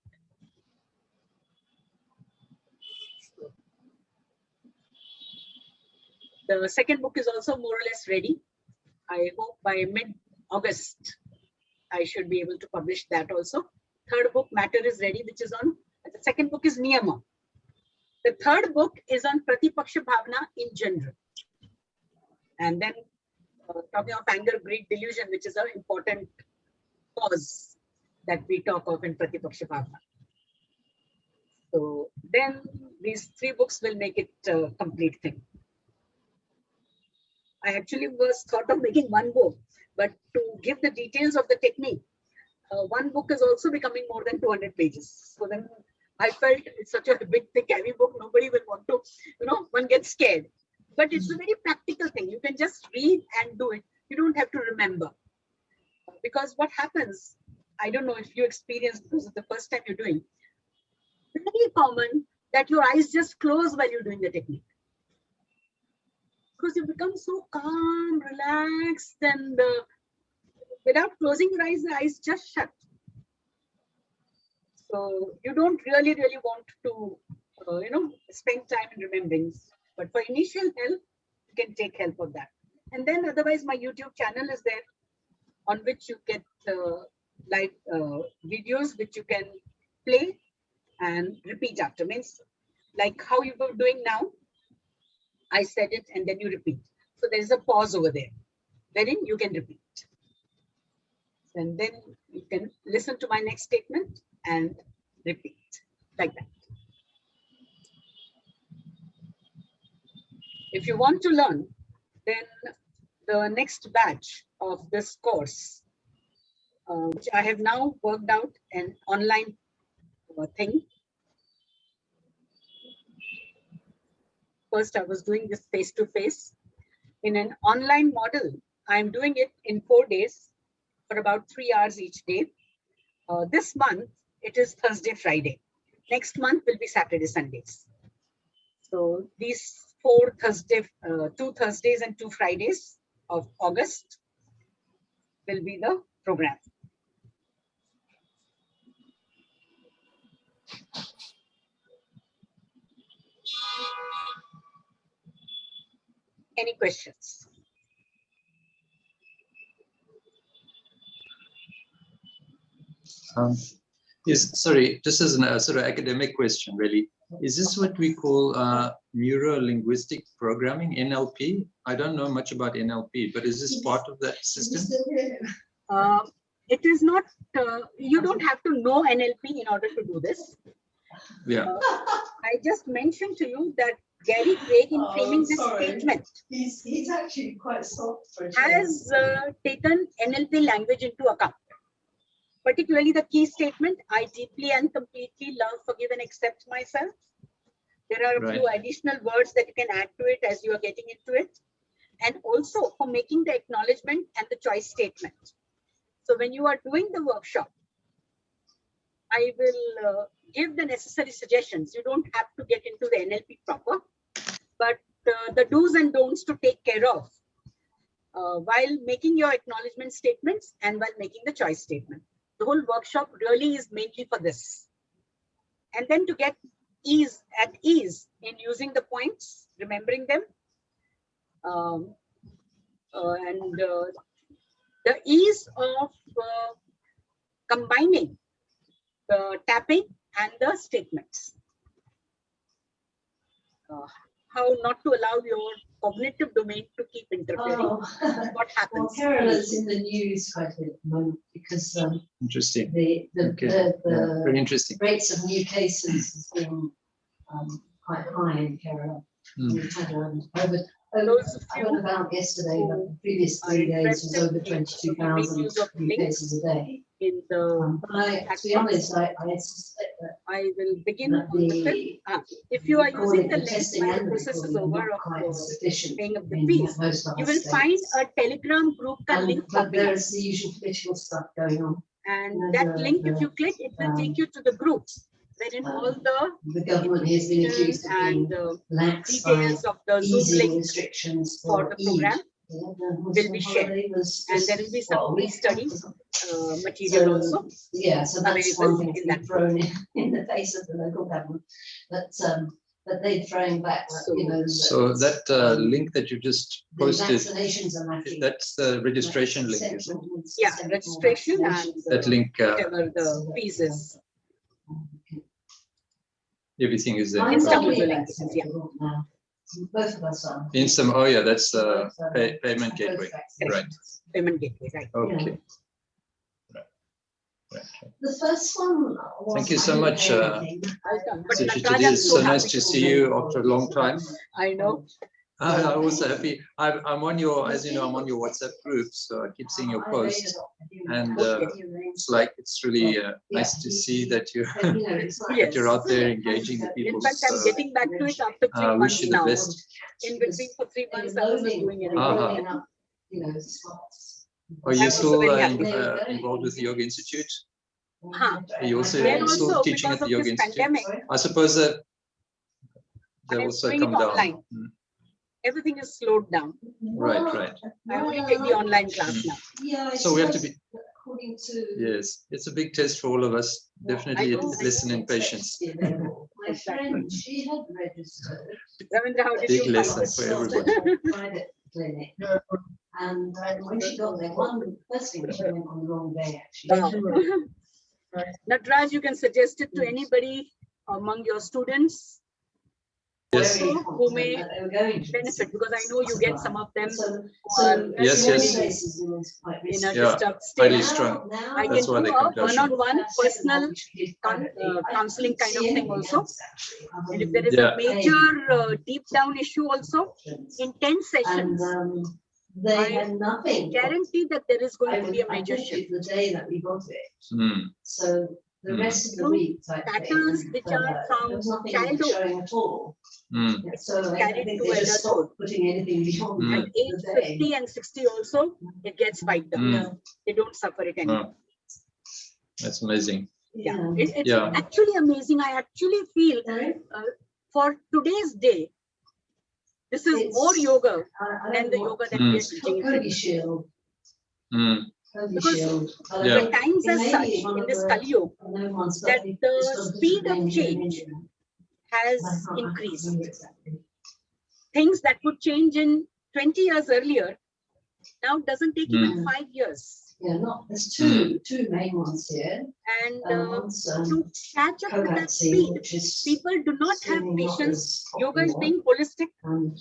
The second book is also more or less ready. I hope by mid-August, I should be able to publish that also. Third book, Matter is ready, which is on, the second book is Niyama. The third book is on Pratipaksha Bhavana in general. And then talking of anger, greed, delusion, which is an important cause that we talk of in Pratipaksha Bhavana. So then these 3 books will make it a complete thing. I actually was thought of making 1 book, but to give the details of the technique, 1 book is also becoming more than 200 pages. So then I felt it's such a big, thick, heavy book. Nobody will want to, one gets scared. But it's a very practical thing. You can just read and do it. You don't have to remember. Because what happens, I don't know if you experienced, because it's the first time you're doing, very common that your eyes just close while you're doing the technique. Because you become so calm, relaxed, and without closing your eyes, the eyes just shut. So you don't really want to, spend time in remembering. But for initial help, you can take help of that. And then otherwise, my YouTube channel is there, on which you get live videos which you can play and repeat after. Means like how you were doing now. I said it and then you repeat. So there is a pause over there, wherein you can repeat. And then you can listen to my next statement and repeat like that. If you want to learn, then the next batch of this course, which I have now worked out an online thing. First, I was doing this face-to-face. In an online model, I'm doing it in 4 days for about 3 hours each day. This month, it is Thursday, Friday. Next month will be Saturday, Sundays. So these 2 Thursdays and 2 Fridays of August will be the program. Any questions? Yes, sorry, just as a sort of academic question, really. Is this what we call neuro-linguistic programming, NLP? I don't know much about NLP, but is this part of that system? It is not, you don't have to know NLP in order to do this. Yeah. I just mentioned to you that Gary Craig, in framing this statement, he's actually quite soft has taken NLP language into account. Particularly the key statement, I deeply and completely love, forgive and accept myself. There are a few additional words that you can add to it as you are getting into it. And also for making the acknowledgement and the choice statement. So when you are doing the workshop, I will give the necessary suggestions. You don't have to get into the NLP proper, but the do's and don'ts to take care of while making your acknowledgement statements and while making the choice statement. The whole workshop really is mainly for this. And then to get at ease in using the points, remembering them, and the ease of combining the tapping and the statements. How not to allow your cognitive domain to keep interfering. What happens? Well, Carola's in the news quite a bit at the moment because interesting. The very interesting. rates of new cases has been quite high in Kerala. We've had I went about yesterday, but the previous 3 days was over 22,000 new cases a day. In the to be honest, I suspect that I will begin on the 5th. If you are using the link when the process is over of paying up the fees, you will find a Telegram group link. But there's the usual political stuff going on. And that link, if you click, it will take you to the groups, wherein all the government has been accused of being lax by details of the Zoom easing link restrictions for the program will be shared. And there will be some pre-study material also. Yeah, so that's one thing to in be that thrown in the face of the local government. But they're throwing back, So that link that you just posted, vaccinations are lacking. that's the registration link, is it? Yeah, registration and That link, whatever the fees is. everything is there. Mine's Insta only user link, vaccinated yeah. now. Both of us are. Oh yeah, that's payment gateway. Right. Payment gateway, right. Okay. The first one was. Thank you so much. Welcome. But Nataraj, It I'm is so so nice happy to see you after a long time. I know. I'm also happy. I'm on your, as you know, I'm on your WhatsApp group, so I keep seeing your posts, and it's really nice to see that you that you're out there engaging the people. In fact, I'm getting back to it after 3 months wish you the now. best. In between for 3 months, I wasn't doing anything. Are you I'm still also very happy. involved with the Yoga Institute? Huh. Are you also Then still also, teaching at because the of Yoga this Institute? pandemic, I suppose that they I'm also doing come it down. online. Everything is slowed down. Right. I only take the online class now. Yeah. So we have to be. According to. Yes, it's a big test for all of us. Definitely a lesson in patience. My friend, she had registered. Ravindra, how did Big you lesson find for it? everybody. Private clinic. Yeah, And when she got there, first thing she went on the wrong day actually. thank you very much. Nataraj, you can suggest it to anybody among your students Yes. also who may benefit, because I know you get some of them who are Yes. in a Yeah, disturbed highly state. strung. I can That's why do they a come to Ashram. one-on-one personal counseling kind of thing also. And if there is Yeah. a major deep down issue also, in 10 sessions, They had nothing. guarantee that there is going to be a major I shift. the day that we got it. Mm. So the rest of the Through week, type patterns thing, which are from there was nothing childhood. showing at all. Mm. So I Carried think to they just adulthood. stopped putting anything beyond Mm. At age the day. 50 and 60 also, it gets wiped out. Mm. They don't suffer it anymore. Wow. That's amazing. Yeah, it's Yeah. actually amazing. I actually feel for today's day, this is It's- more yoga I than don't the know yoga that Mm. we are teaching. Cody Shield. Mm. Cody Because Shield. Yeah. the times as such in this Kali Yuga that the speed of change has increased. Things that could change in 20 years earlier now doesn't take even 5 years. Yeah, there's two main ones here. And One's, to catch up with that co-vaccine, speed, which is people do not have seeming not patience. as Yoga is popular. being holistic. And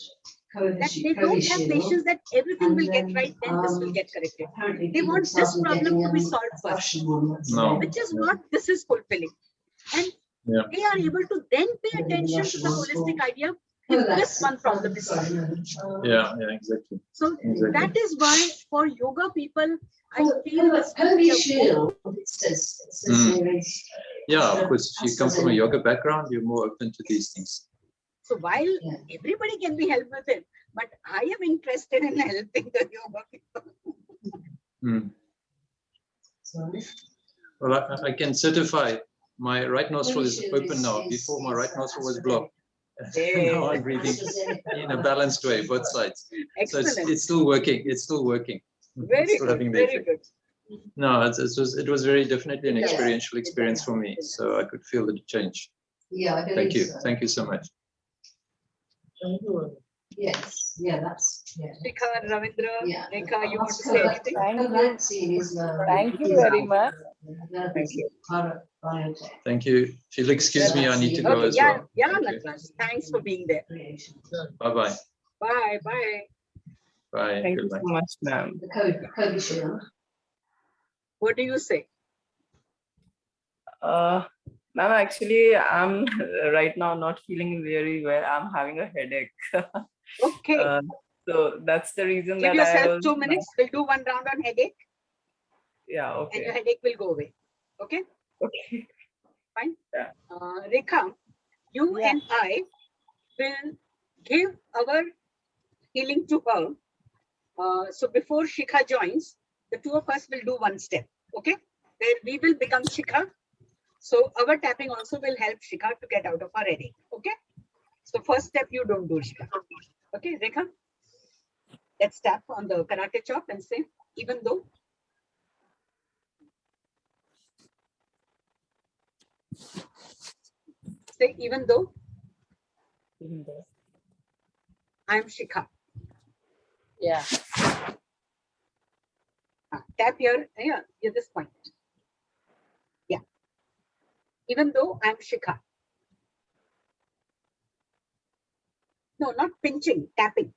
That they don't have patience that everything will get right, then this will get corrected. They want this problem to be solved first, No. which is what this is fulfilling. And Yeah. they are able to then pay attention to the holistic idea if this one problem is solved. Yeah, exactly. So Exactly. that is why for yoga people, I feel this will Cody be a Shield, it says Yeah, of course, if you come from a yoga background, you're more open to these things. So while everybody can be helped with it, but I am interested in helping the yoga people. Mm. Well, I can certify my right nostril is open now. Before my right nostril was blocked. Now I'm breathing in a balanced way, both sides. Excellent. So it's still working. It's still working. Very It's still good. having the Very effect. good. No, it was very definitely an experiential experience for me. So I could feel the change. Yeah, I Thank you. so. Thank you so much. Thank you. Yes, that's Shikha, Ravindra, Yeah. Rekha, you want to say anything? Thank you very much. Thank you. Thank you. If you'll excuse me, I need to go Okay, as well. yeah, Thank you. Nataraj. Thanks for being there. Bye-bye. Bye, bye. Bye. Thank you Goodbye. so much, ma'am. The Cody Shield. What do you say? Ma'am, actually, I'm right now not feeling very well. I'm having a headache. Okay. So that's the reason Give that I yourself was. 2 minutes. We'll do one round on headache Yeah, and your okay. headache will go away. Okay? Okay. Fine. Yeah. Rekha, you Yeah. and I will give our healing to her. So before Shikha joins, the two of us will do one step. Okay? Where we will become Shikha. So our tapping also will help Shikha to get out of her headache. Okay? So first step you don't do, Shikha. Okay, Rekha? Let's tap on the karate chop and say, even though. Say, even though I'm Shikha. Yeah. Tap here, this point. Yeah. Even though I'm Shikha. No, not pinching, tapping.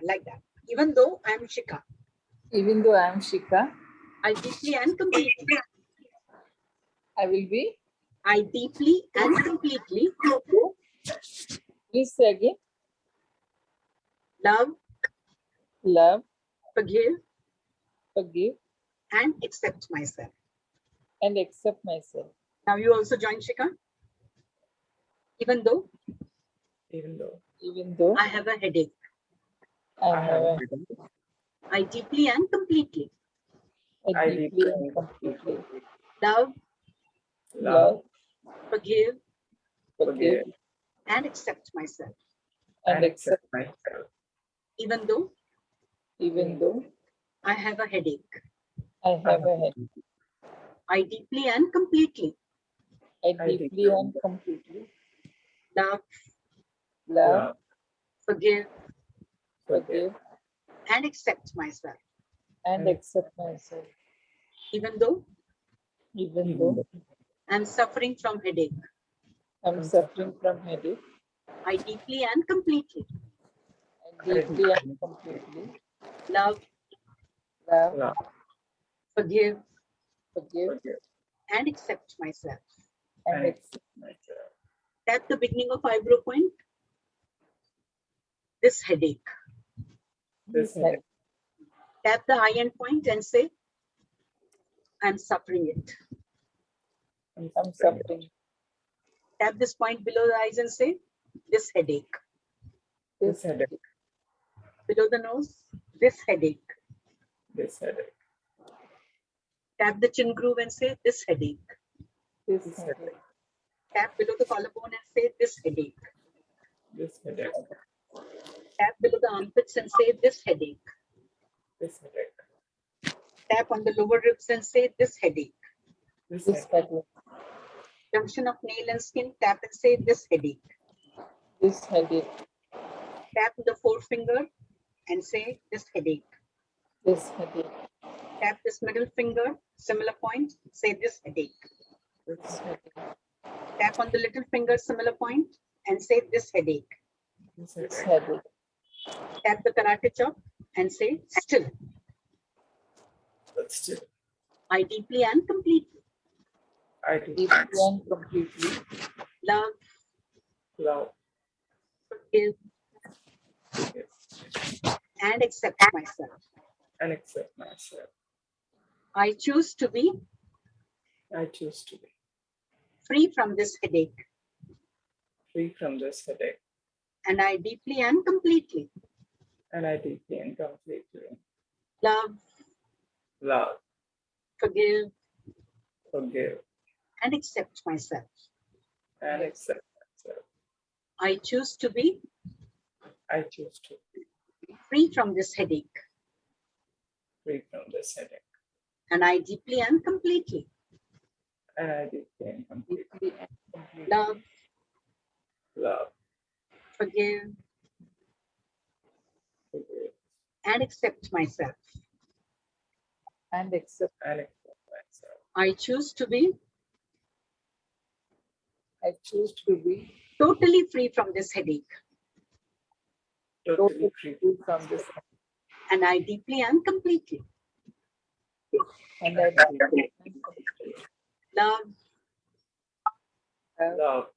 Like that. Even though I'm Shikha. Even though I'm Shikha. I deeply and completely. I will be. I deeply and completely Please say again. love, Love, forgive, forgive, and accept myself. and accept myself. Now you also join Shikha. Even though Even though I have a headache, I have a I deeply and completely I deeply and completely love, love, forgive, forgive, and accept myself. and accept myself. Even though I have a headache, I have a head. I deeply and completely I deeply and completely love, love, forgive, forgive, and accept myself. and accept myself. Even though Even though I'm suffering from headache, I'm suffering from headache, I deeply and completely I deeply and completely love, love, forgive, forgive, and accept myself. and accept myself. Tap the beginning of eyebrow point, this headache. This head. Tap the eye end point and say, I'm suffering it. I'm suffering. Tap this point below the eyes and say, this headache. This headache. Below the nose, this headache. This headache. Tap the chin groove and say, this headache. This headache. Tap below the collarbone and say, this headache. This headache. Tap below the armpits and say, this headache. This headache. Tap on the lower ribs and say, this headache. This headache. Junction of nail and skin, tap and say, this headache. This headache. Tap the forefinger and say, this headache. This headache. Tap this middle finger, similar point, say, this headache. This headache. Tap on the little finger, similar point, and say, this headache. This headache. Tap the karate chop and say, still. But still, I deeply and completely I deeply and completely love, love, forgive, forgive, and accept myself. and accept myself. I choose to be I choose to be free from this headache, free from this headache, and I deeply and completely and I deeply and completely love, love, forgive, forgive, and accept myself. and accept myself. I choose to be I choose to be free from this headache, free from this headache, and I deeply and completely and I deeply and completely love, love, forgive, forgive, and accept myself. and accept myself. I choose to be I choose to be totally free from this headache, totally free from this and I deeply and completely and I deeply and completely love, love,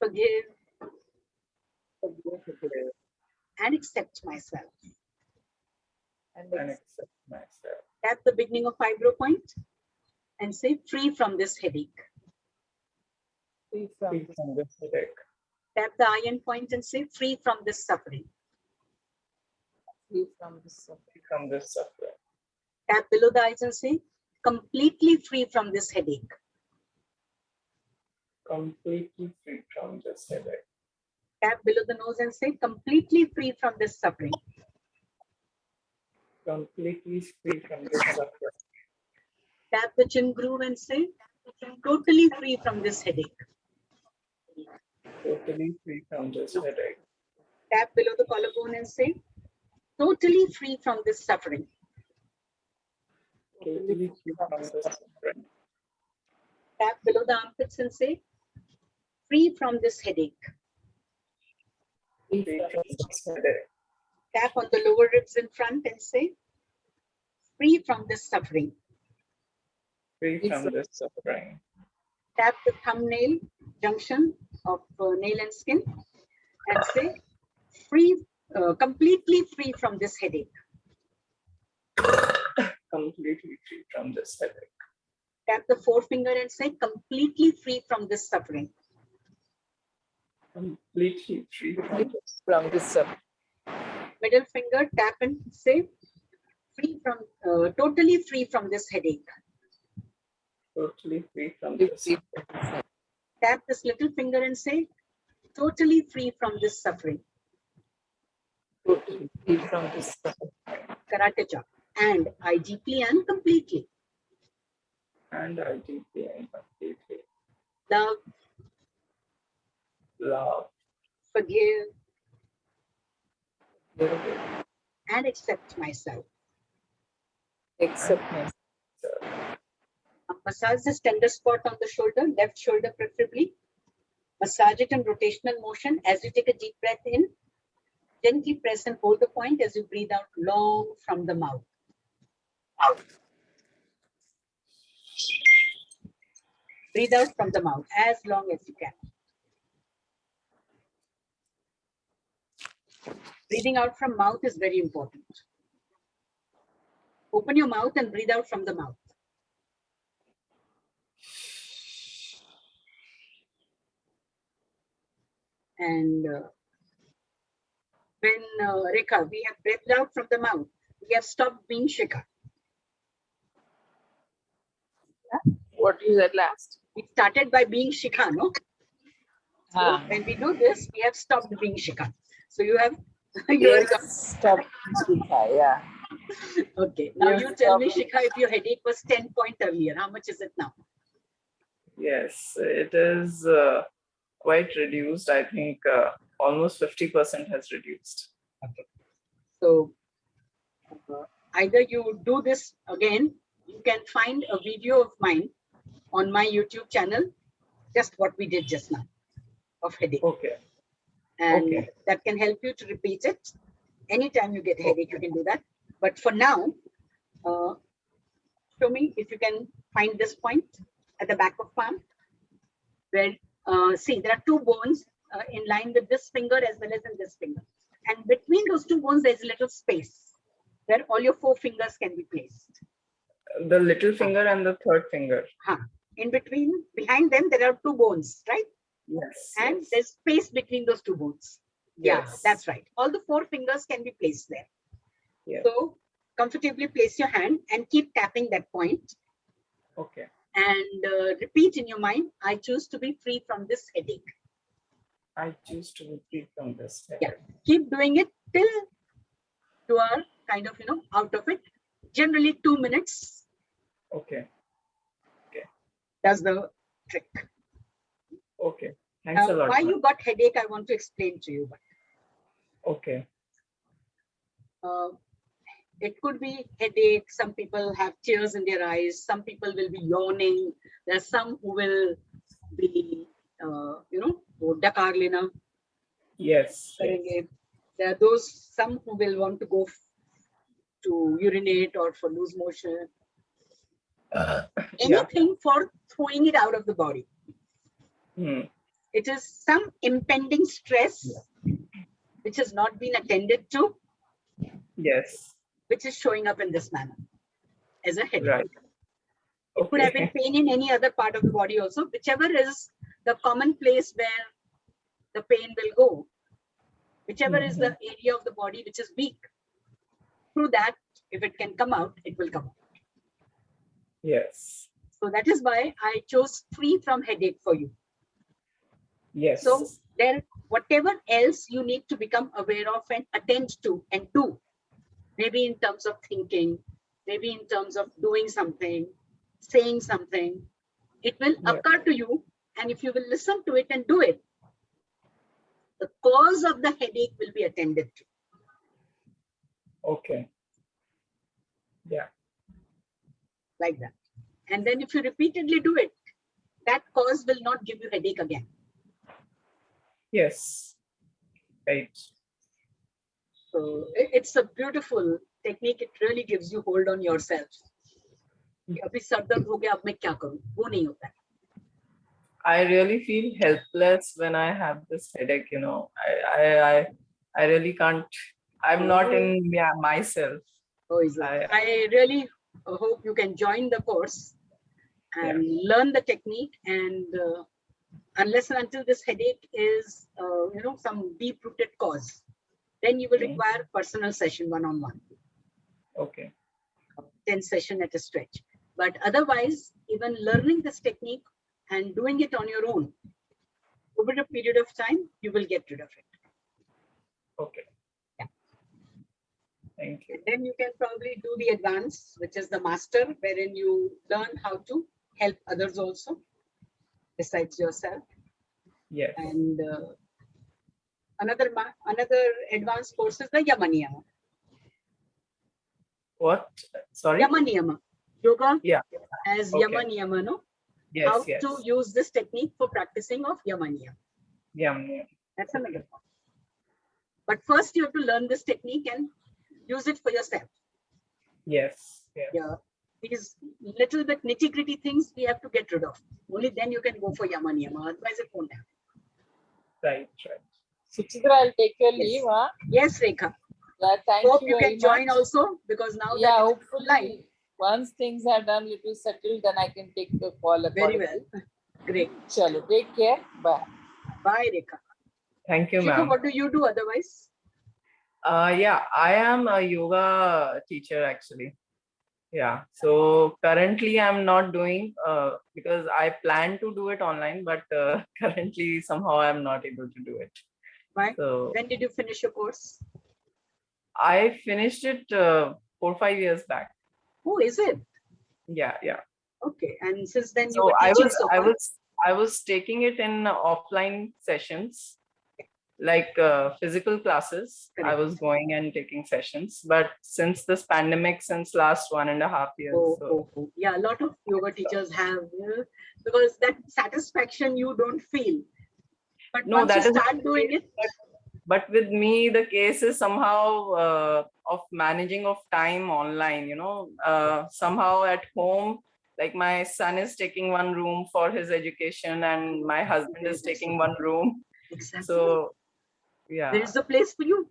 forgive, forgive, and accept myself. and accept myself. Tap the beginning of eyebrow point and say, free from this headache. Free from this headache. Tap the eye end point and say, free from this suffering. Free from this suffering. From this suffering. Tap below the eyes and say, completely free from this headache. Completely free from this headache. Tap below the nose and say, completely free from this suffering. Completely free from this suffering. Tap the chin groove and say, totally free from this headache. Totally free from this headache. Tap below the collarbone and say, totally free from this suffering. Totally free from this suffering. Tap below the armpits and say, free from this headache. Free from this headache. Tap on the lower ribs in front and say, free from this suffering. Free from this suffering. Tap the thumbnail junction of nail and skin and say, free, completely free from this headache. Completely free from this headache. Tap the forefinger and say, completely free from this suffering. Completely free from this suffering. Middle finger, tap and say, free from, totally free from this headache. Totally free from this. Tap this little finger and say, totally free from this suffering. Totally free from this suffering. Karate chop. And I deeply and completely And I deeply and completely love, love, forgive, forgive, and accept myself. accept myself. Massage this tender spot on the shoulder, left shoulder preferably. Massage it in rotational motion as you take a deep breath in. Gently press and hold the point as you breathe out long from the mouth. Breathe out from the mouth as long as you can. Breathing out from mouth is very important. Open your mouth and breathe out from the mouth. And when Rekha, we have breathed out from the mouth, we have stopped being Shikha. What you said last? We started by being Shikha, no? So Ah. when we do this, we have stopped being Shikha. So you have, Stop Shikha, yeah. Okay, now Yes, you tell me, stop. Shikha, if your headache was 10 point earlier, how much is it now? Yes, it is quite reduced. I think almost 50% has reduced. Okay. So either you do this again, you can find a video of mine on my YouTube channel, just what we did just now of headache. Okay. And Okay. that can help you to repeat it. Anytime you get headache, you can do that. But for now, show me if you can find this point at the back of palm. Where, see, there are two bones in line with this finger as well as in this finger. And between those two bones, there's a little space where all your four fingers can be placed. The little finger and the third finger. In between, behind them, there are two bones, right? Yes. And yes. there's space between those two bones. Yeah, Yes. that's right. All the four fingers can be placed there. Yes. So comfortably place your hand and keep tapping that point. Okay. And repeat in your mind, I choose to be free from this headache. I choose to be free from this headache. Yeah. Keep doing it till you are kind of, out of it. Generally 2 minutes. Okay. Does the trick. Okay. Thanks a lot. Why you got headache, I want to explain to you. Okay. It could be headache. Some people have tears in their eyes. Some people will be yawning. There are some who will be, dakar lena. Yes. There are those, some who will want to go to urinate or for loose motion. Anything for throwing it out of the body. It is some impending stress which has not been attended to. Yes. Which is showing up in this manner as a headache. Right. It could have been pain in any other part of the body also, whichever is the common place where the pain will go, whichever is the area of the body which is weak. Through that, if it can come out, it will come out. Yes. So that is why I chose free from headache for you. Yes. So there, whatever else you need to become aware of and attend to and do, maybe in terms of thinking, maybe in terms of doing something, saying something, it will occur to you. And if you will listen to it and do it, the cause of the headache will be attended to. Okay. Yeah. Like that. And then if you repeatedly do it, that cause will not give you headache again. Yes. Right. So it's a beautiful technique. It really gives you hold on yourself. कि अभी sir दर्द हो गया अब मैं क्या करूं, वो नहीं होता है. I really feel helpless when I have this headache, you know. I really can't. I'm not in myself. Oh, is it? I really hope you can join the course and learn the technique. And unless and until this headache is, some deep-rooted cause, then you will require personal session one-on-one. Okay. 10 session at a stretch. But otherwise, even learning this technique and doing it on your own, over a period of time, you will get rid of it. Okay. Yeah. Thank you. And then you can probably do the advanced, which is the master, wherein you learn how to help others also, besides yourself. Yes. And another advanced course is the Yama Niyama. What? Sorry? Yama Niyama. Yoga as Okay. Yama Niyama, no? Yes, How yes. to use this technique for practicing of Yama Niyama. Yeah. That's another one. But first you have to learn this technique and use it for yourself. Yes. Yes. Yeah. These little bit nitty-gritty things we have to get rid of. Only then you can go for Yama Niyama. Otherwise it won't happen. Right. Suchitra, I'll take your leave. Huh? Yes, Rekha. Yeah, thank Hope you you very can join much. also, because now Yeah, that hopefully live. Once things are done, little settled, then I can take the call Very accordingly. well. Great. Chalo, take care. Bye. Bye, Rekha. Thank you, Shikha, ma'am. what do you do otherwise? Yeah, I am a yoga teacher actually. Yeah, so currently I'm not doing because I plan to do it online, but currently somehow I'm not able to do it. Why? So When did you finish your course? I finished it 4 or 5 years back. Oh, is it? Yeah. Okay, and since then you So were teaching so far? I was taking it in offline sessions, like physical classes. Correct. I was going and taking sessions, but since this pandemic, since last 1.5 years. Yeah, a lot of yoga teachers have, because that satisfaction you don't feel. But No, once that you is start doing it. But with me, the case is somehow of managing of time online, somehow at home, like my son is taking one room for his education and my husband is taking one room. Exactly. So, yeah. There is a place for you.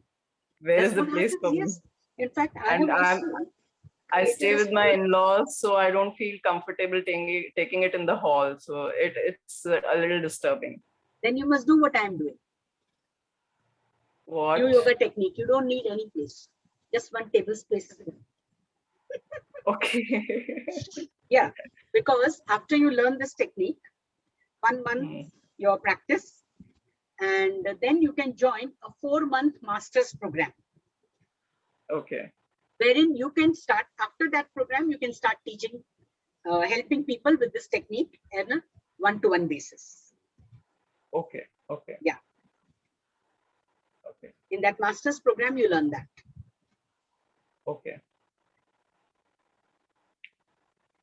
Where That's is the what place happens, for me? yes. In fact, And I stay with my school. in-laws, so I don't feel comfortable taking it in the hall. So it's a little disturbing. Then you must do what I'm doing. What? New yoga technique. You don't need any place. Just one table space. Okay. Yeah, because after you learn this technique, 1 month your practice, and then you can join a 4-month master's program. Okay. Wherein you can start, after that program, you can start teaching, helping people with this technique on a one-to-one basis. Okay. Yeah. Okay. In that master's program, you learn that. Okay.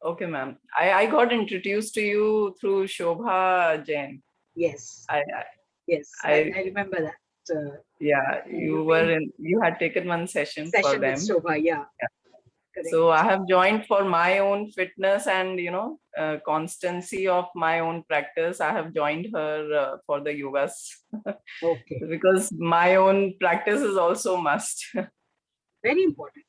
Okay, ma'am. I got introduced to you through Shobha Jain. Yes. I remember that. You had taken one session for them. With Shobha, yeah. So I have joined for my own fitness and constancy of my own practice. I have joined her for the yogas. Okay. Because my own practice is also must. Very important.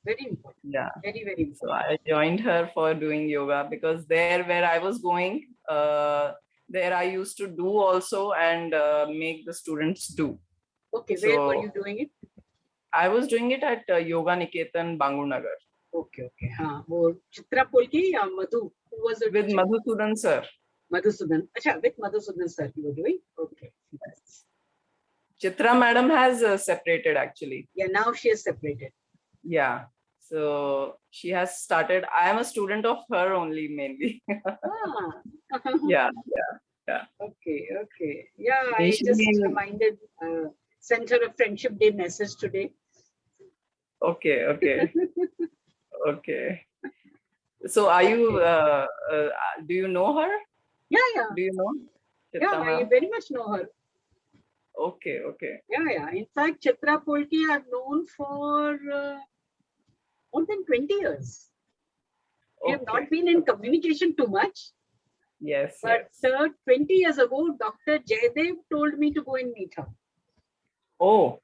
Yeah. Very, very important. So I joined her for doing yoga because there where I was going, there I used to do also and make the students do. Okay, where were you doing it? I was doing it at Yoga Niketan, Bangur, Nagar. Okay. वो चित्रा पोलके या Madhu? Who was it? With Madhusudan sir. Madhusudan. Acha, with Madhusudan sir you were doing? Okay. Chitra madam has separated actually. Yeah, now she is separated. Yeah. So she has started. I am a student of her only mainly. Yeah. Okay. Yeah, I just reminded, sent her a Friendship Day message today. Okay. So are you, do you know her? Yeah. Do you know? Chitra, I very much know her. Okay. Yeah. In fact, Chitra Polki I've known for more than 20 years. We have not been in communication too much. Yes, But yes. 20 years ago, Dr. Jaydev told me to go and meet her. Oh,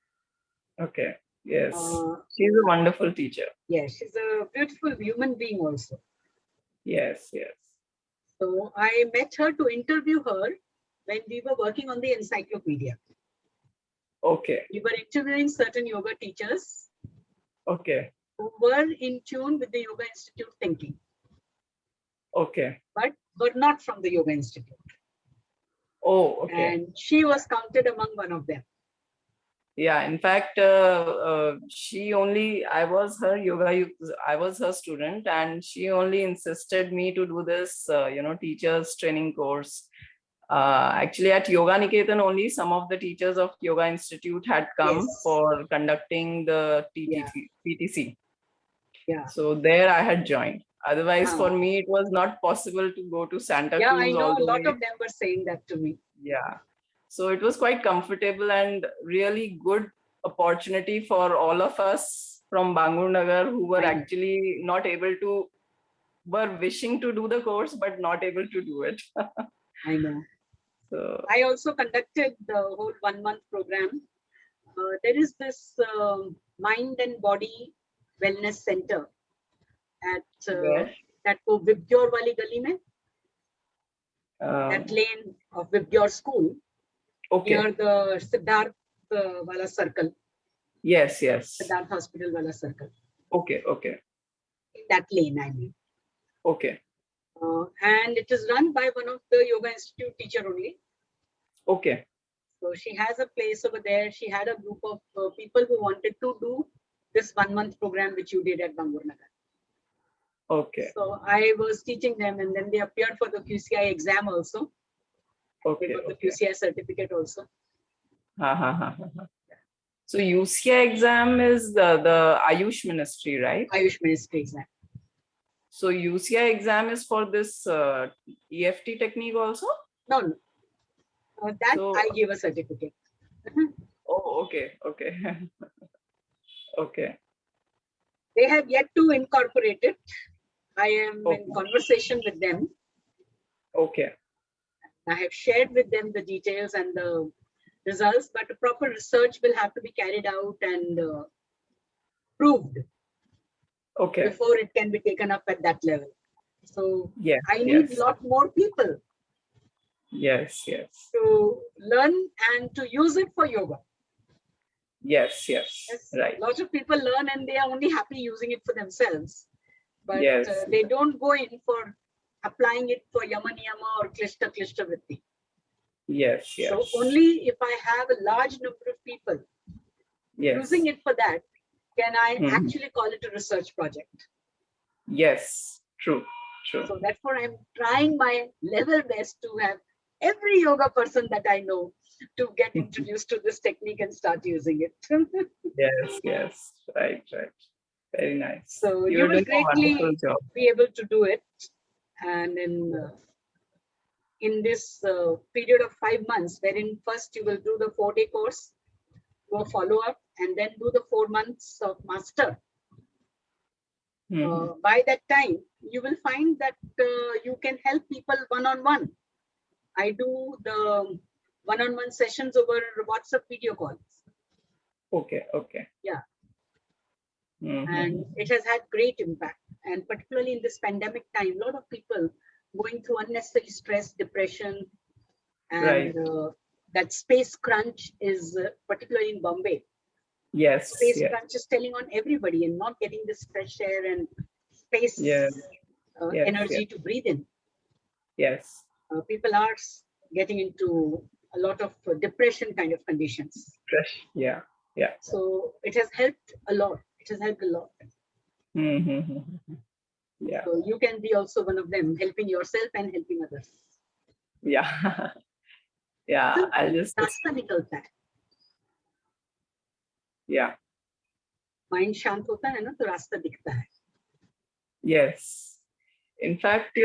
okay. Yes. She's a wonderful teacher. Yes, she's a beautiful human being also. Yes, yes. So I met her to interview her when we were working on the encyclopedia. Okay. We were interviewing certain yoga teachers Okay. who were in tune with the Yoga Institute thinking. Okay. But were not from the Yoga Institute. Oh, okay. And she was counted among one of them. Yeah, in fact, I was her student, and she only insisted me to do this, teachers training course. Actually, at Yoga Niketan only, some of the teachers of Yoga Institute had come for conducting the PTC. Yeah. So there I had joined. Otherwise, for me, it was not possible to go to Santa Cruz. Yeah, I know all the a lot way. of them were saying that to me. Yeah. So it was quite comfortable and really good opportunity for all of us from Bangur Nagar who were actually were wishing to do the course, but not able to do it. I know. So I also conducted the whole 1 month program. There is this mind and body wellness center at that Vidya wali gali mein, that lane of Vidya school, near the Siddharth wala circle. Yes, yes. Siddharth Hospital wala circle. Okay, okay. In that lane, I mean. Okay. And it is run by one of the Yoga Institute teacher only. Okay. So she has a place over there. She had a group of people who wanted to do this 1 month program which you did at Bangur Nagar. Okay. So I was teaching them, and then they appeared for the QCI exam also. Okay. They got the QCI certificate also. So UCI exam is the Ayush Ministry, right? Ayush Ministry exam. So UCI exam is for this EFT technique also? No. I gave a certificate. Oh, okay, okay. Okay. They have yet to incorporate it. I am in conversation with them. Okay. I have shared with them the details and the results, but a proper research will have to be carried out and proved before it can be taken up at that level. So I need a lot more people. Yes, yes. To learn and to use it for yoga. Yes, yes. Right. Lots of people learn and they are only happy using it for themselves. But they don't go in for applying it for yama niyama or klishta vritti. Yes, yes. So only if I have a large number of people using it for that, can I actually call it a research project. Yes, true, true. So therefore I'm trying my level best to have every yoga person that I know to get introduced to this technique and start using it. Yes, yes, right, right. Very nice. So you will greatly be able to do it. And in this period of 5 months, wherein first you will do the 4-day course, do a follow-up, and then do the 4 months of master. By that time, you will find that you can help people one-on-one. I do the one-on-one sessions over WhatsApp video calls. Okay, okay. Yeah. And it has had great impact. And particularly in this pandemic time, a lot of people going through unnecessary stress, depression, and that space crunch is particularly in Bombay. Yes. Space crunch is telling on everybody and not getting this fresh air and space energy to breathe in. Yes. People are getting into a lot of depression kind of conditions. Yeah, yeah. So it has helped a lot. It has helped a lot. Yeah. So you can be also one of them, helping yourself and helping others. Yeah. Yeah. I'll just. रास्ता निकलता है. Yeah. Mind शांत होता है ना तो रास्ता दिखता है. Yes. In fact,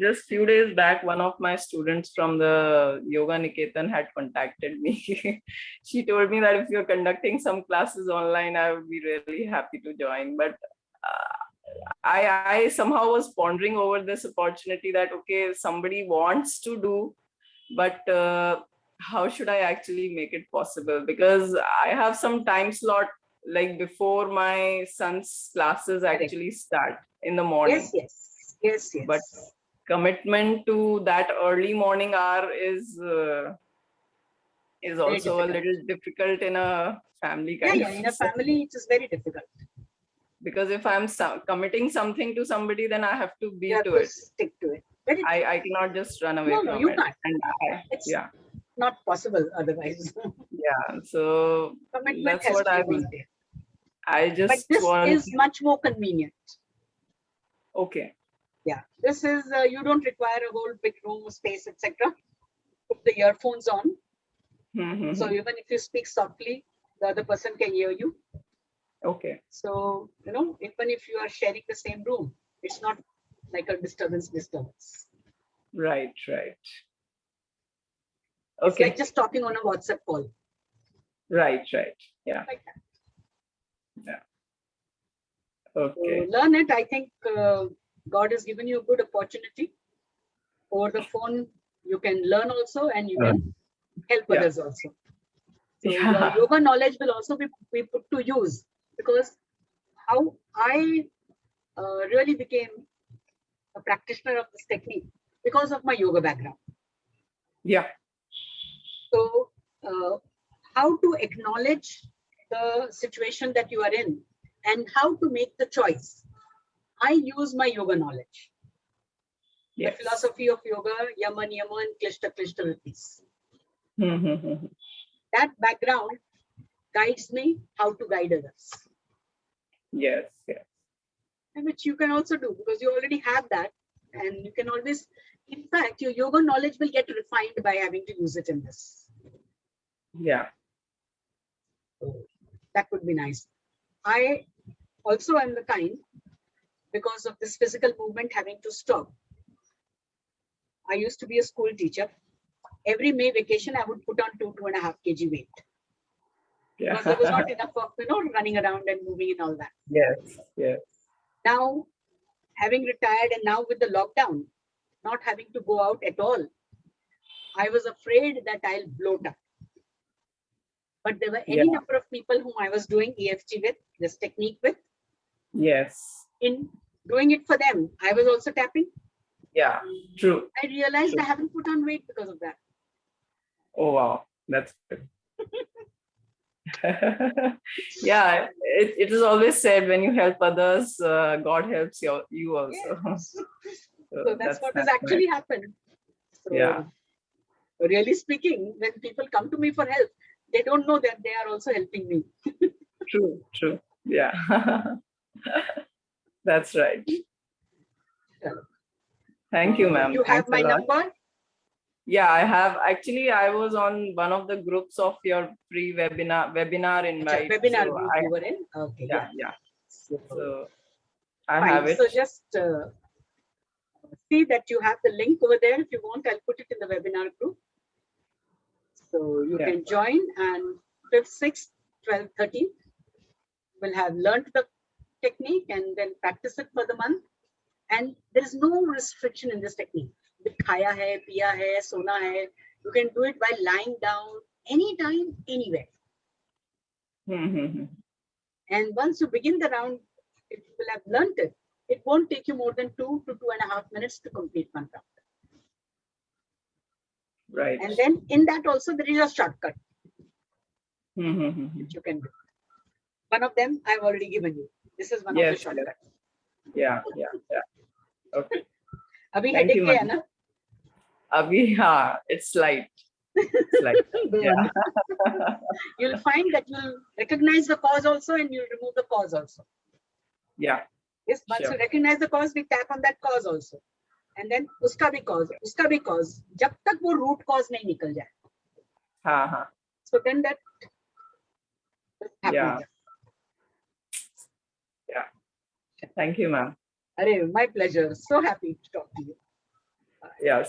just few days back, one of my students from the Yoga Niketan had contacted me. She told me that if you're conducting some classes online, I would be really happy to join. But I somehow was pondering over this opportunity that, okay, somebody wants to do, but how should I actually make it possible? Because I have some time slot like before my son's classes actually start in the morning. Yes. But commitment to that early morning hour is also a little difficult in a family kind of in a family it is very difficult. Because if I'm committing something to somebody, then I have to be to it. Stick to it. I cannot just run away from you it. can't. And It's not possible otherwise. Yeah. So Commitment that's what I just but want. this is much more convenient. Okay. Yeah. This is you don't require a whole big room space, etc. Put the earphones on. So even if you speak softly, the other person can hear you. Okay. So, even if you are sharing the same room, it's not like a disturbance. Right. It's Okay. like just talking on a WhatsApp call. Right. Yeah. Like that. Yeah. Okay. So learn it. I think God has given you a good opportunity. Over the phone, you can learn also and you can help others also. So your yoga knowledge will also be put to use, because how I really became a practitioner of this technique because of my yoga background. Yeah. So how to acknowledge the situation that you are in and how to make the choice. I use my yoga knowledge. The philosophy of yoga, yama, niyama, and klishta vitis. That background guides me how to guide others. Yes. And which you can also do because you already have that, and you can always, in fact, your yoga knowledge will get refined by having to use it in this. Yeah. So that would be nice. I also am the kind, because of this physical movement having to stop. I used to be a school teacher. Every May vacation, I would put on 2.5 kg weight. Yeah. Because there was not enough of, running around and moving and all that. Yes. Now, having retired and now with the lockdown, not having to go out at all, I was afraid that I'll bloat up. But there were any number of people whom I was doing EFT with, this technique with. Yes. In doing it for them, I was also tapping. Yeah, true. I realized I haven't put on weight because of that. Oh, wow. That's good. Yeah, it is always said when you help others, God helps you also. Yes. So that's what has actually happened. So, yeah. Really speaking, when people come to me for help, they don't know that they are also helping me. True. Yeah. That's right. Thank you, ma'am. You have my number? Yeah, I have. Actually, I was on one of the groups of your free webinar invite. Webinar group you were in? Okay. Yeah. So I have it. So just see that you have the link over there. If you want, I'll put it in the webinar group. So you can join, and 5th, 6th, 12th, 13th, will have learned the technique and then practice it for the month. And there is no restriction in this technique. Khaya hai, piya hai, sona hai. You can do it while lying down, anytime, anywhere. And once you begin the round, if you will have learned it, it won't take you more than 2 to 2.5 minutes to complete one round. Right. And then in that also there is a shortcut which you can do. One of them I've already given you. This is one of the shortcuts. Yeah. Okay. Abhi headache hai na? Abhi, it's light. Yeah. You'll find that you'll recognize the cause also and you'll remove the cause also. Yeah. Yes, once you recognize the cause, we tap on that cause also. And then uska bhi cause. Jab tak wo root cause nahi nikal jaye. So then that happens. Yeah. Thank you, ma'am. My pleasure. So happy to talk to you. Yes.